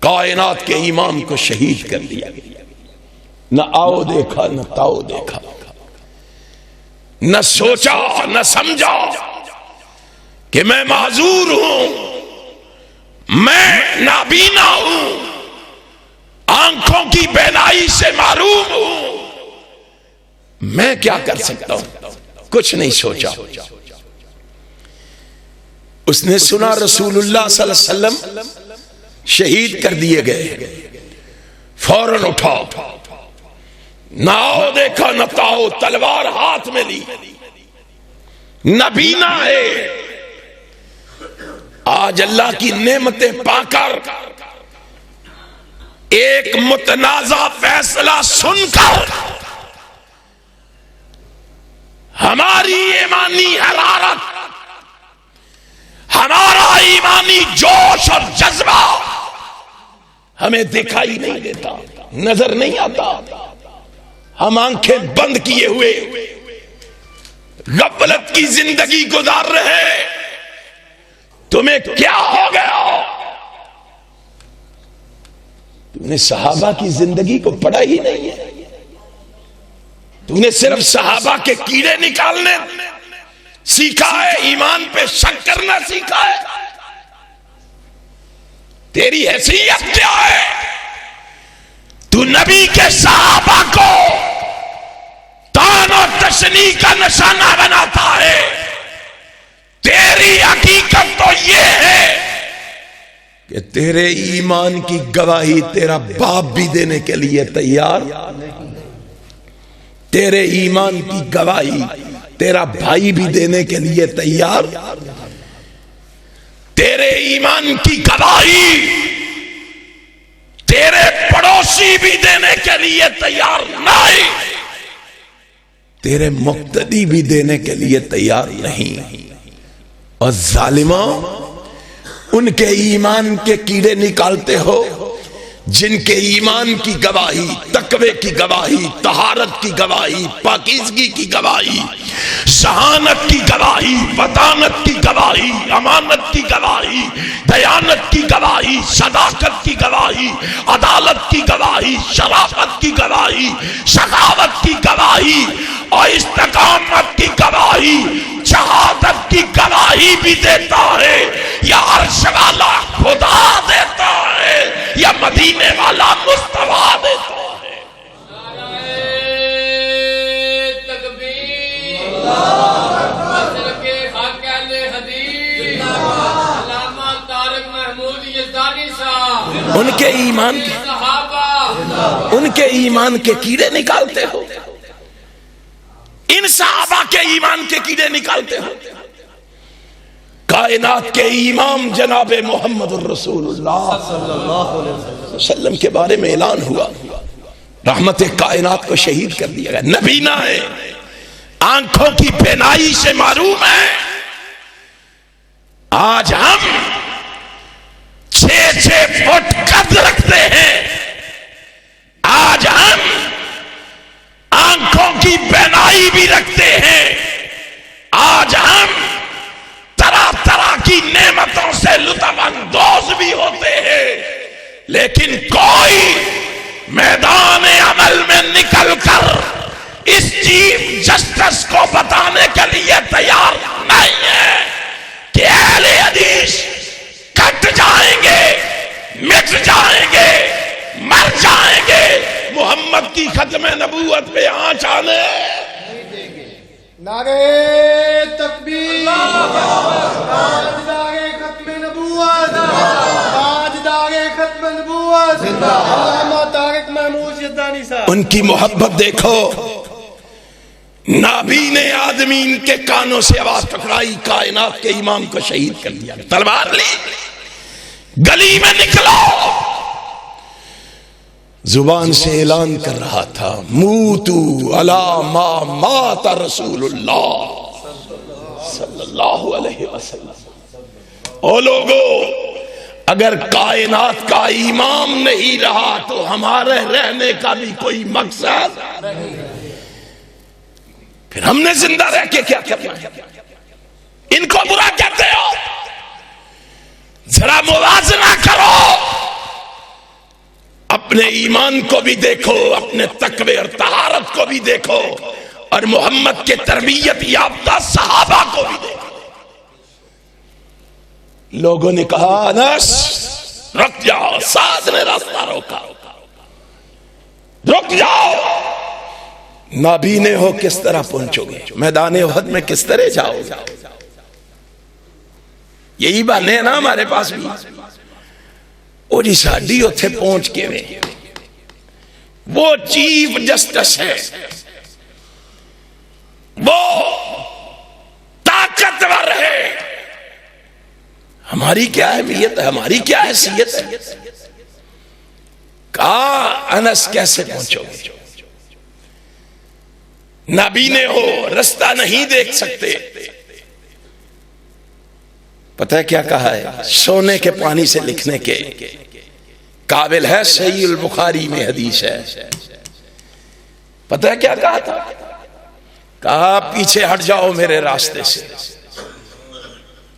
کائنات کے امام کو شہید کر دیا گیا۔ نہ آؤ دیکھا نہ تاؤ دیکھا، نہ سوچا نہ سمجھا کہ میں معذور ہوں، میں نابینا ہوں، آنکھوں کی بینائی سے محروم ہوں، میں کیا کر سکتا ہوں؟ کچھ نہیں سوچا۔ اس نے سنا رسول اللہ صلی اللہ علیہ وسلم شہید کر دیے گئے، فوراً اٹھا، نہ آؤ دیکھا نہ تاؤ، تلوار ہاتھ میں لی، نبینا ہے۔ آج اللہ کی نعمتیں پا کر ایک متنازع فیصلہ سن کر ہماری ایمانی حرارت، ہمارا ایمانی جوش اور جذبہ ہمیں دکھائی نہیں دیتا، نظر نہیں آتا۔ ہم آنکھیں بند کیے ہوئے غفلت کی زندگی گزار رہے۔ تمہیں کیا ہو گیا؟ تم نے صحابہ کی زندگی کو پڑھا ہی نہیں ہے، تم نے صرف صحابہ کے کیڑے نکالنے سیکھا ہے، ایمان پہ شک کرنا سیکھا ہے؟ تیری حیثیت کیا ہے؟ تو نبی کے صحابہ کو طعن و تشنیع کا نشانہ بناتا ہے۔ تیری حقیقت تو یہ ہے کہ تیرے ایمان کی گواہی تیرا باپ بھی دینے کے لیے تیار، تیرے ایمان کی گواہی تیرا بھائی بھی دینے کے لیے تیار، تیرے ایمان کی گواہی تیرے پڑوسی بھی دینے کے لیے تیار نہیں، تیرے مقتدی بھی دینے کے لیے تیار نہیں۔ اور ظالموں، ان کے ایمان کے کیڑے نکالتے ہو جن کے ایمان کی گواہی، تقوی کی گواہی، طہارت کی گواہی، پاکیزگی کی گواہی، ذہانت کی گواہی، فطانت کی گواہی، امانت کی گواہی، دیانت کی گواہی، صداقت کی گواہی، عدالت کی گواہی، شرافت کی گواہی، سخاوت کی گواہی اور استقامت کی گواہی، شہادت کی گواہی بھی دیتا ہے، یا عرش والا خدا دیتا ہے یا مدینے والا مصطفیٰ دیتا ہے۔ تکبیر، مسلک کے حق اہل حدیث علامہ طارق محمود یزدانی صاحب، ان کے ایمان کی، صحابہ، ان کے ایمان کے کیڑے نکالتے ہو، ان صحابہ کے ایمان کے کیڑے نکالتے ہو۔ کائنات کے امام جناب محمد الرسول اللہ صلی اللہ علیہ وسلم کے بارے میں اعلان ہوا، رحمت کائنات کو شہید کر دیا گیا، نبینا ہے، آنکھوں کی بینائی سے معروم ہے۔ آج ہم 6 فٹ قد رکھتے ہیں، آج ہم آنکھوں کی بینائی بھی رکھتے ہیں، آج ہم طرح طرح کی نعمتوں سے لطف اندوز بھی ہوتے ہیں، لیکن کوئی میدان عمل میں نکل کر اس چیف جسٹس کو بتانے کے لیے تیار نہیں ہے کہ اہل حدیث کٹ جائیں گے، مٹ جائیں گے، مر جائیں گے، محمد کی ختم نبوت پہ آنچ آنے۔ نعرے تکبیر، تاجدار ختم نبوت، تاجدار ختم نبوت، علامہ طارق محمود یزدانی صاحب۔ ان کی محبت دیکھو، نابین آدمین کے کانوں سے آواز پکڑائی، کائنات کے امام کو شہید کر دیا، تلوار لی، گلی میں نکلو، زبان سے اعلان کر رہا تھا، موتو علی ما مات رسول اللہ صلی اللہ علیہ وسلم۔ او لوگو، اگر کائنات کا امام نہیں رہا تو ہمارے رہنے کا بھی کوئی مقصد، پھر ہم نے زندہ رہ کے کیا کرنا ہے؟ ان کو برا کہتے ہو، ذرا موازنہ کرو، اپنے ایمان کو بھی دیکھو، اپنے تقوی اور طہارت کو بھی دیکھو، اور محمد کے تربیت یافتہ صحابہ کو بھی دیکھو۔ لوگوں نے کہا انس رک جاؤ، سعد نے راستہ روکا، رک جاؤ، نابینے ہو کس طرح پہنچو گے، میدان احد میں کس طرح جاؤ گے؟ یہی بہانے ہیں نا ہمارے پاس بھی۔ وہ جی ساڈی اتھے پہنچ کے وے، وہ چیف جسٹس ہے، وہ طاقتور ہے، ہماری کیا اہمیت ہے، ہماری کیا حیثیت ہے؟ کہا انس کیسے پہنچو گے؟ نابینے ہو، رستہ نہیں دیکھ سکتے۔ پتہ ہے کیا کہا ہے؟ سونے کے پانی سے لکھنے کے قابل ہے، صحیح البخاری میں حدیث ہے۔ پتہ ہے کیا کہا تھا؟ کہا پیچھے ہٹ جاؤ میرے راستے سے۔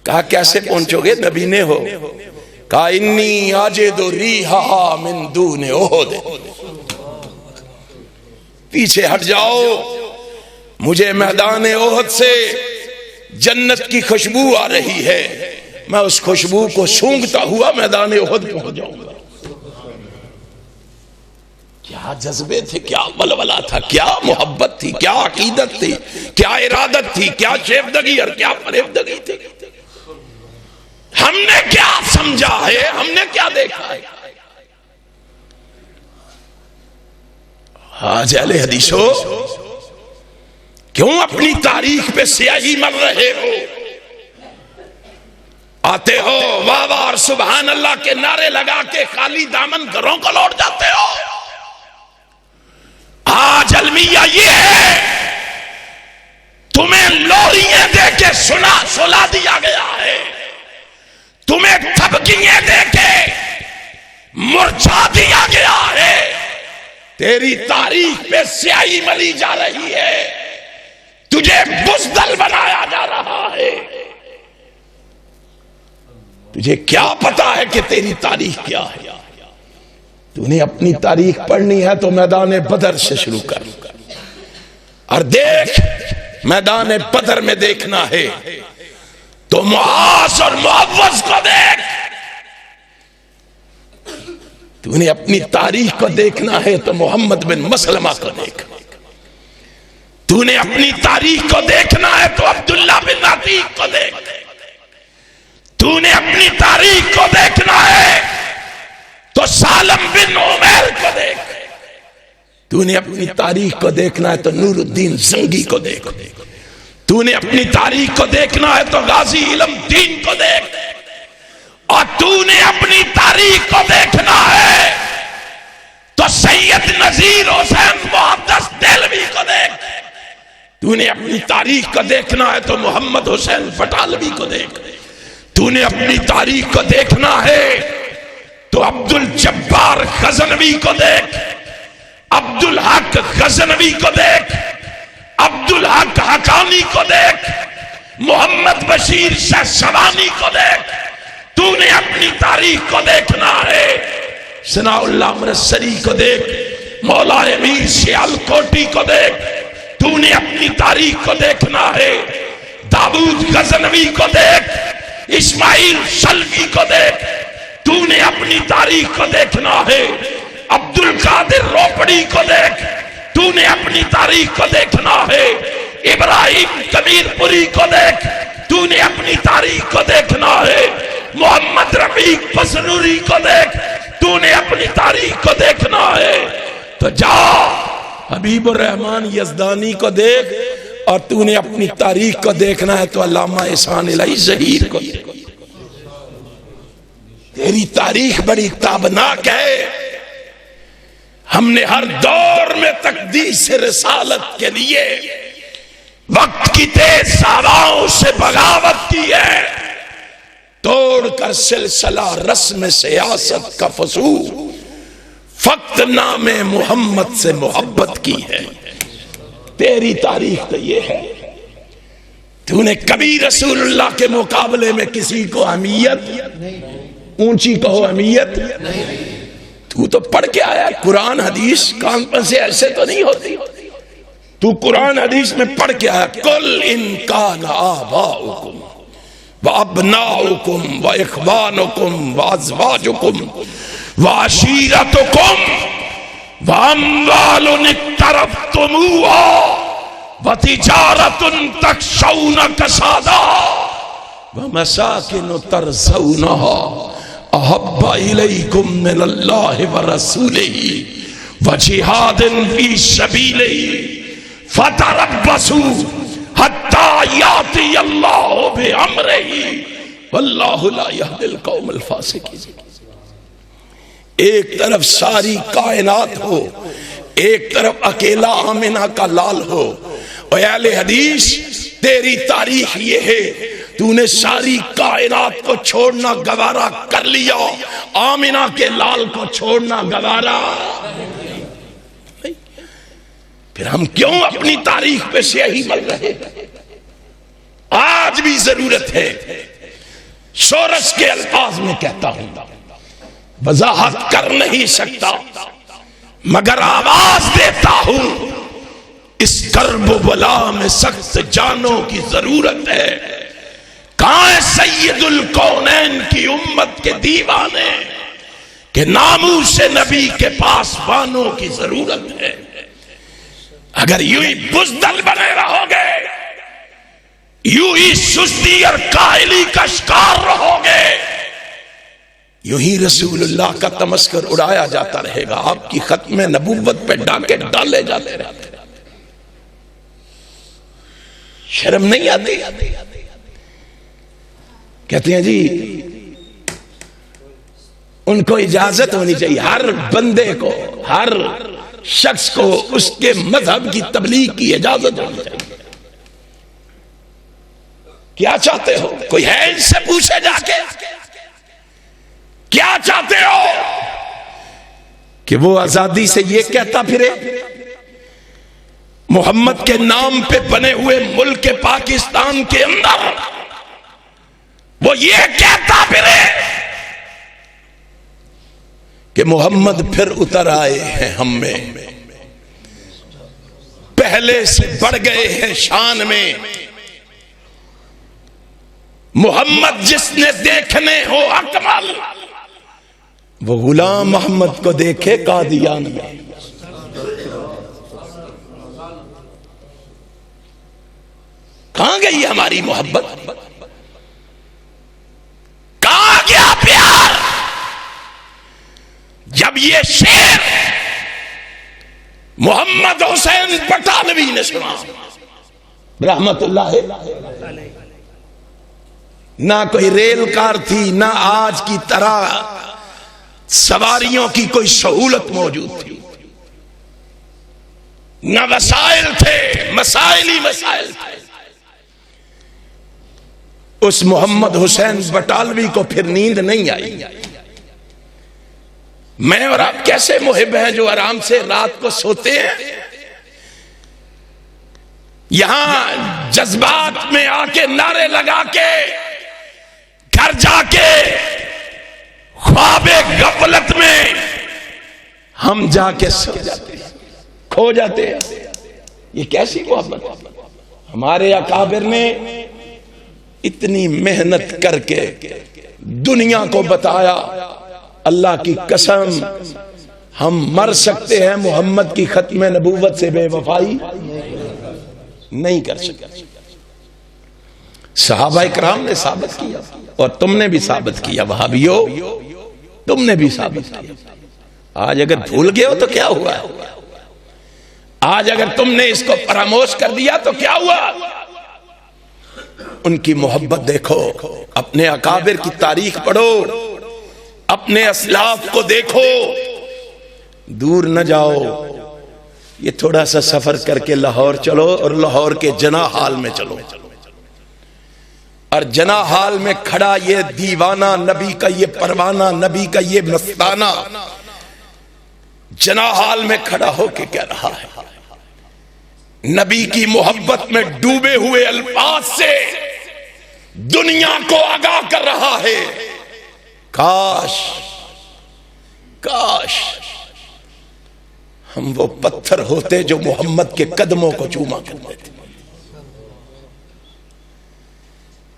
کہا کیسے پہنچو گے؟ نبینے ہو۔ کہا انی اجد ریحھا من دون احد، پیچھے ہٹ جاؤ، مجھے میدان احد سے جنت کی خوشبو آ رہی ہے، میں اس خوشبو کو سونگھتا ہوا میدان احد پہنچ جاؤں گا۔ کیا جذبے تھے، کیا ولولہ تھا، کیا محبت تھی، کیا عقیدت تھی، کیا ارادت تھی، کیا شیفدگی اور کیا فریبدگی تھی۔ ہم نے کیا سمجھا ہے، ہم نے کیا دیکھا ہے۔ آج اہل حدیثو کیوں اپنی تاریخ پہ سیاہی مر رہے ہو؟ آتے ہو واہ واہ اور سبحان اللہ کے نعرے لگا کے خالی دامن گھروں کو لوٹ جاتے ہو۔ آج المیہ یہ ہے، تمہیں لوریاں دے کے سلا دیا گیا ہے، تمہیں تھپکیاں دے کے مرجھا دیا گیا ہے، تیری تاریخ پہ سیاہی ملی جا رہی ہے، تجھے بزدل بنایا جا رہا ہے۔ تجھے کیا پتا ہے کہ تیری تاریخ کیا ہے؟ تو نے اپنی تاریخ پڑھنی ہے تو میدان بدر سے شروع کر، اور دیکھ میدان بدر میں دیکھنا ہے تو معاذ اور معوذ کو دیکھ۔ تو نے اپنی تاریخ کو دیکھنا ہے تو محمد بن مسلمہ کو دیکھ، تو نے اپنی تاریخ کو دیکھنا ہے تو عبداللہ بن عتیق کو دیکھ، تو نے اپنی تاریخ کو دیکھنا ہے تو سالم بن عمیر کو دیکھ، تو نے اپنی تاریخ کو دیکھنا ہے تو نور الدین زنگی کو دیکھ، تو نے اپنی تاریخ کو دیکھنا ہے تو غازی علم دین کو دیکھ، اور تو نے اپنی تاریخ کو دیکھنا ہے تو سید نذیر حسین محدث دہلوی کو دیکھ، تو نے اپنی تاریخ کو دیکھنا ہے تو محمد حسین بٹالوی کو دیکھ، تو نے اپنی تاریخ کو دیکھنا ہے تو عبد الجبار غزنوی کو دیکھ، عبد الحق غزنوی کو دیکھ، عبد الحق حقانی کو دیکھ، محمد بشیر شہسوانی کو دیکھ۔ تو نے اپنی تاریخ کو دیکھنا ہے، ثناء اللہ مرسری کو دیکھ، مولا امیر سیال کوٹی کو دیکھ، تو نے اپنی تاریخ کو دیکھنا ہے، داؤد غزنوی کو دیکھ، اسماعیل شلوی کو دیکھ، تو نے اپنی تاریخ کو دیکھنا ہے، عبد القادر روپڑی کو دیکھ، تو نے اپنی تاریخ کو دیکھنا ہے، ابراہیم کبیر پوری کو دیکھ، تو نے اپنی تاریخ کو دیکھنا ہے، محمد رفیق بسنوری کو دیکھ، تو نے اپنی تاریخ کو دیکھنا ہے، تو جا حبیب الرحمن یزدانی کو دیکھ، اور تو نے اپنی تاریخ کو دیکھنا ہے تو علامہ احسان الہی ظہیر کو دیکھ۔ تیری تاریخ بڑی تابناک ہے، ہم نے ہر دور میں تقدیس رسالت کے لیے وقت کی تیز ہواؤں سے بغاوت کی ہے، توڑ کر سلسلہ رسم سیاست کا فسو، فقط نام محمد سے محبت کی ہے۔ تیری تاریخ تو یہ ہے، تو نے کبھی رسول اللہ کے مقابلے میں کسی کو اہمیت، اونچی کہو اہمیت، تو پڑھ کے آیا قرآن حدیث، کان پر سے ایسے تو نہیں ہوتی، تو قرآن حدیث میں پڑھ کے آیا قل ان کان آباؤکم وابناؤکم واخوانکم وازواجکم وعشیرتکم واموال اقترفتموها وتجارت تخشون کسادها ومساکن ترضونها احب الیکم من اللہ ورسولہ وجہاد فی سبیلہ فتربصوا حتی یاتی اللہ بامرہ واللہ لا یہدی القوم الفاسقین۔ ایک طرف ساری کائنات ہو، ایک طرف اکیلا آمنہ کا لال ہو، اور اہل حدیث تیری تاریخ یہ ہے، تو نے ساری کائنات کو چھوڑنا گوارا کر لیا، آمنہ کے لال کو چھوڑنا گوارا نہیں۔ پھر ہم کیوں اپنی تاریخ پہ سیاہی مل رہے؟ آج بھی ضرورت ہے، شورش کے الفاظ میں کہتا ہوں، وضاحت کر نہیں سکتا مگر آواز دیتا ہوں، اس کرب و بلا میں سخت جانوں کی ضرورت ہے. کہاں ہے سید الکونین کی امت کے دیوانے کہ ناموس نبی کے پاسبانوں کی ضرورت ہے. اگر یوں ہی بزدل بنے رہو گے، یوں ہی سستی اور کاہلی کا شکار رہو گے، یوں ہی رسول اللہ کا تمسخر اڑایا جاتا رہے گا، آپ کی ختم نبوت پہ ڈاکے ڈالے جاتے رہتے. شرم نہیں آتی؟ کہتے ہیں جی ان کو اجازت ہونی چاہیے، ہر بندے کو، ہر شخص کو اس کے مذہب کی تبلیغ کی اجازت ہونی چاہیے. کیا چاہتے ہو؟ کوئی ہے ان سے پوچھے جا کے کیا چاہتے ہو؟ کہ وہ آزادی سے یہ کہتا پھرے، محمد کے نام پہ بنے ہوئے ملک پاکستان کے اندر وہ یہ کہتا پھرے کہ محمد پھر اتر آئے ہیں ہم میں، پہلے سے بڑھ گئے ہیں شان میں. محمد جس نے دیکھنے ہو اکمل، وہ غلام محمد کو دیکھے قادیان میں. کہاں گئی ہماری محبت؟ کہاں گیا پیار؟ جب یہ شعر محمد حسین بٹالوی نے سنا رحمت اللہ، نہ کوئی ریل کار تھی، نہ آج کی طرح سواریوں کی کوئی سہولت موجود تھی، نہ وسائل تھے، مسائل ہی مسائل تھے. اس محمد حسین بٹالوی کو پھر نیند نہیں آئی. میں اور آپ کیسے محب ہیں جو آرام سے رات کو سوتے ہیں؟ یہاں جذبات میں آ کے نعرے لگا کے گھر جا کے خواب غفلت میں ہم جا کے سو جاتے ہیں، کھو جاتے ہیں. یہ کیسی محبت؟ ہمارے اکابر نے اتنی محنت کر کے دنیا کو بتایا، اللہ کی قسم ہم مر سکتے ہیں، محمد کی ختم نبوت سے بے وفائی نہیں کر سکتے. صحابہ کرام نے ثابت کیا اور تم نے بھی ثابت کیا، وہابیو تم نے بھی ثابت کیا. آج اگر بھول گئے ہو تو کیا ہوا؟ آج اگر تم نے اس کو فراموش کر دیا تو کیا ہوا؟ ان کی محبت دیکھو، اپنے اکابر کی تاریخ پڑھو، اپنے اسلاف کو دیکھو. دور نہ جاؤ، یہ تھوڑا سا سفر کر کے لاہور چلو اور لاہور کے جناح ہال میں چلو، اور جناح ہال میں کھڑا یہ دیوانہ نبی کا، یہ پروانہ نبی کا، یہ مستانہ جناح ہال میں کھڑا ہو کے کہہ رہا ہے، نبی کی محبت میں ڈوبے ہوئے الفاظ سے دنیا کو آگاہ کر رہا ہے. کاش کاش ہم وہ پتھر ہوتے جو محمد کے قدموں کو چوما کرتے تھے.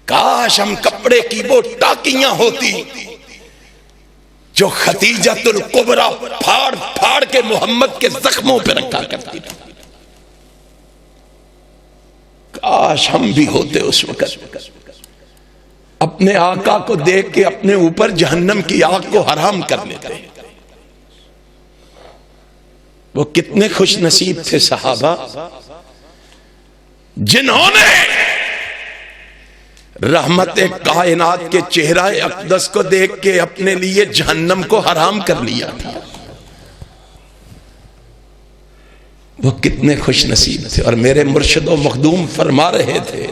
کاش ہم کپڑے کی وہ ٹاکیاں ہوتی جو خدیجۃ الکبریٰ پھاڑ پھاڑ کے محمد کے زخموں پہ رکھا کرتی تھی. کاش ہم بھی ہوتے اس وقت، اپنے آقا کو دیکھ کے اپنے اوپر جہنم کی آگ کو حرام کر لیتے. وہ کتنے خوش نصیب تھے صحابہ جنہوں نے رحمت کائنات کے چہرہ اقدس کو دیکھ کے اپنے لیے جہنم کو حرام کر لیا تھا. وہ کتنے خوش نصیب تھے. اور میرے مرشد و مخدوم فرما رہے تھے،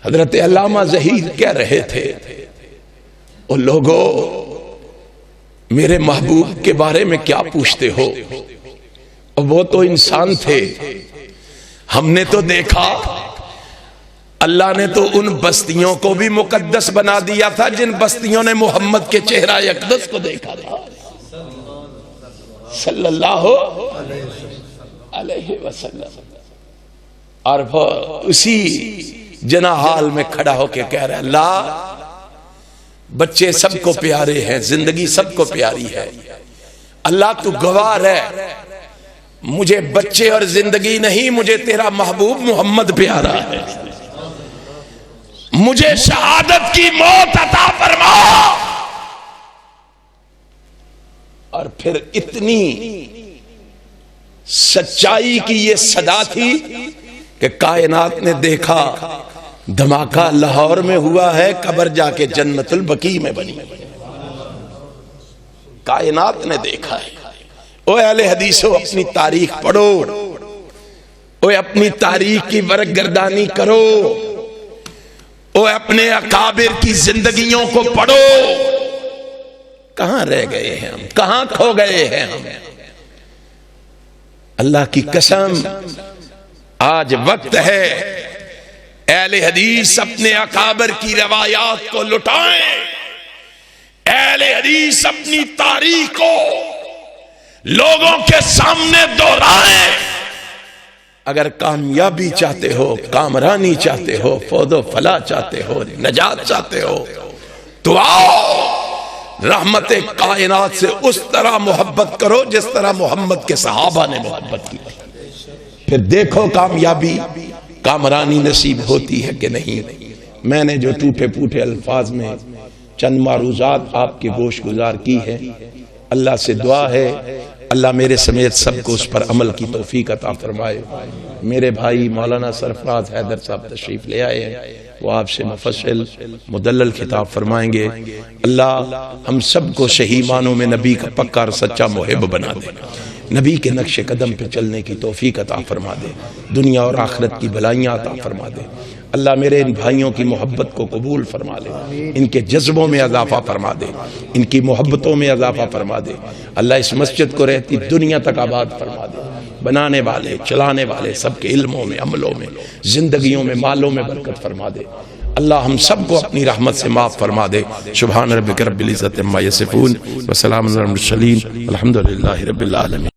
حضرت علامہ ظہیر کہہ رہے تھے، او لوگو میرے محبوب کے بارے میں کیا پوچھتے ہو؟ اور وہ تو انسان تھے، ہم نے تو دیکھا اللہ نے تو ان بستیوں کو بھی مقدس بنا دیا تھا جن بستیوں نے محمد کے چہرہ اقدس کو دیکھا تھا صلی اللہ علیہ وسلم، اور وہ اسی جنا حال میں کھڑا ہو کے کہہ رہا ہے اللہ بچے سب کو پیارے ہیں، زندگی سب کو پیاری ہے، اللہ تو گواہ ہے، مجھے بچے اور زندگی نہیں، مجھے تیرا محبوب محمد پیارا ہے، مجھے شہادت کی موت عطا فرما۔ اور پھر اتنی سچائی کی یہ صدا تھی کہ کائنات نے دیکھا دھماکہ لاہور میں ہوا ہے، قبر جا کے جنت البقیع میں بنی، کائنات نے دیکھا ہے۔ اوے اہل حدیثو اپنی تاریخ پڑھو، اوے اپنی تاریخ کی ورق گردانی کرو، اوے اپنے اکابر کی زندگیوں کو پڑھو۔ کہاں رہ گئے ہیں ہم، کہاں کھو گئے ہیں ہم؟ اللہ کی قسم آج وقت ہے اہل حدیث اپنے اکابر کی روایات کو لٹائیں، اہل حدیث اپنی تاریخ کو لوگوں کے سامنے دہرائیں۔ اگر کامیابی چاہتے ہو، کامرانی چاہتے ہو، فوز و فلاح چاہتے ہو، نجات چاہتے ہو، تو آؤ رحمت کائنات سے اس طرح محبت کرو جس طرح محمد کے صحابہ نے محبت کی، پھر دیکھو کامیابی کامرانی نصیب ہوتی ہے کہ نہیں۔ میں نے جو ٹوٹے پھوٹے الفاظ میں چند معروضات آپ کے گوش گزار کی ہے، اللہ سے دعا ہے اللہ میرے سمیت سب کو اس پر عمل کی توفیق عطا فرمائے۔ میرے بھائی مولانا سرفراز حیدر صاحب تشریف لے آئے ہیں، وہ آپ سے مفصل مدلل خطاب فرمائیں گے۔ اللہ ہم سب کو صحیح معنوں میں نبی کا پکا اور سچا محب بنا دے، نبی کے نقش قدم پہ چلنے کی توفیق عطا فرما دے، دنیا اور آخرت کی بھلائیاں عطا فرما دے۔ اللہ میرے ان بھائیوں کی محبت کو قبول فرما لے، ان کے جذبوں میں اضافہ فرما دے، ان کی محبتوں میں اضافہ فرما دے۔ اللہ اس مسجد کو رہتی دنیا تک آباد فرما دے، بنانے والے چلانے والے سب کے علموں میں، عملوں میں، زندگیوں میں، مالوں میں برکت فرما دے۔ اللہ ہم سب کو اپنی رحمت سے معاف فرما دے۔ سبحان ربک رب العزت عما یصفون وسلام علی المرسلین والحمد للہ رب العالمین۔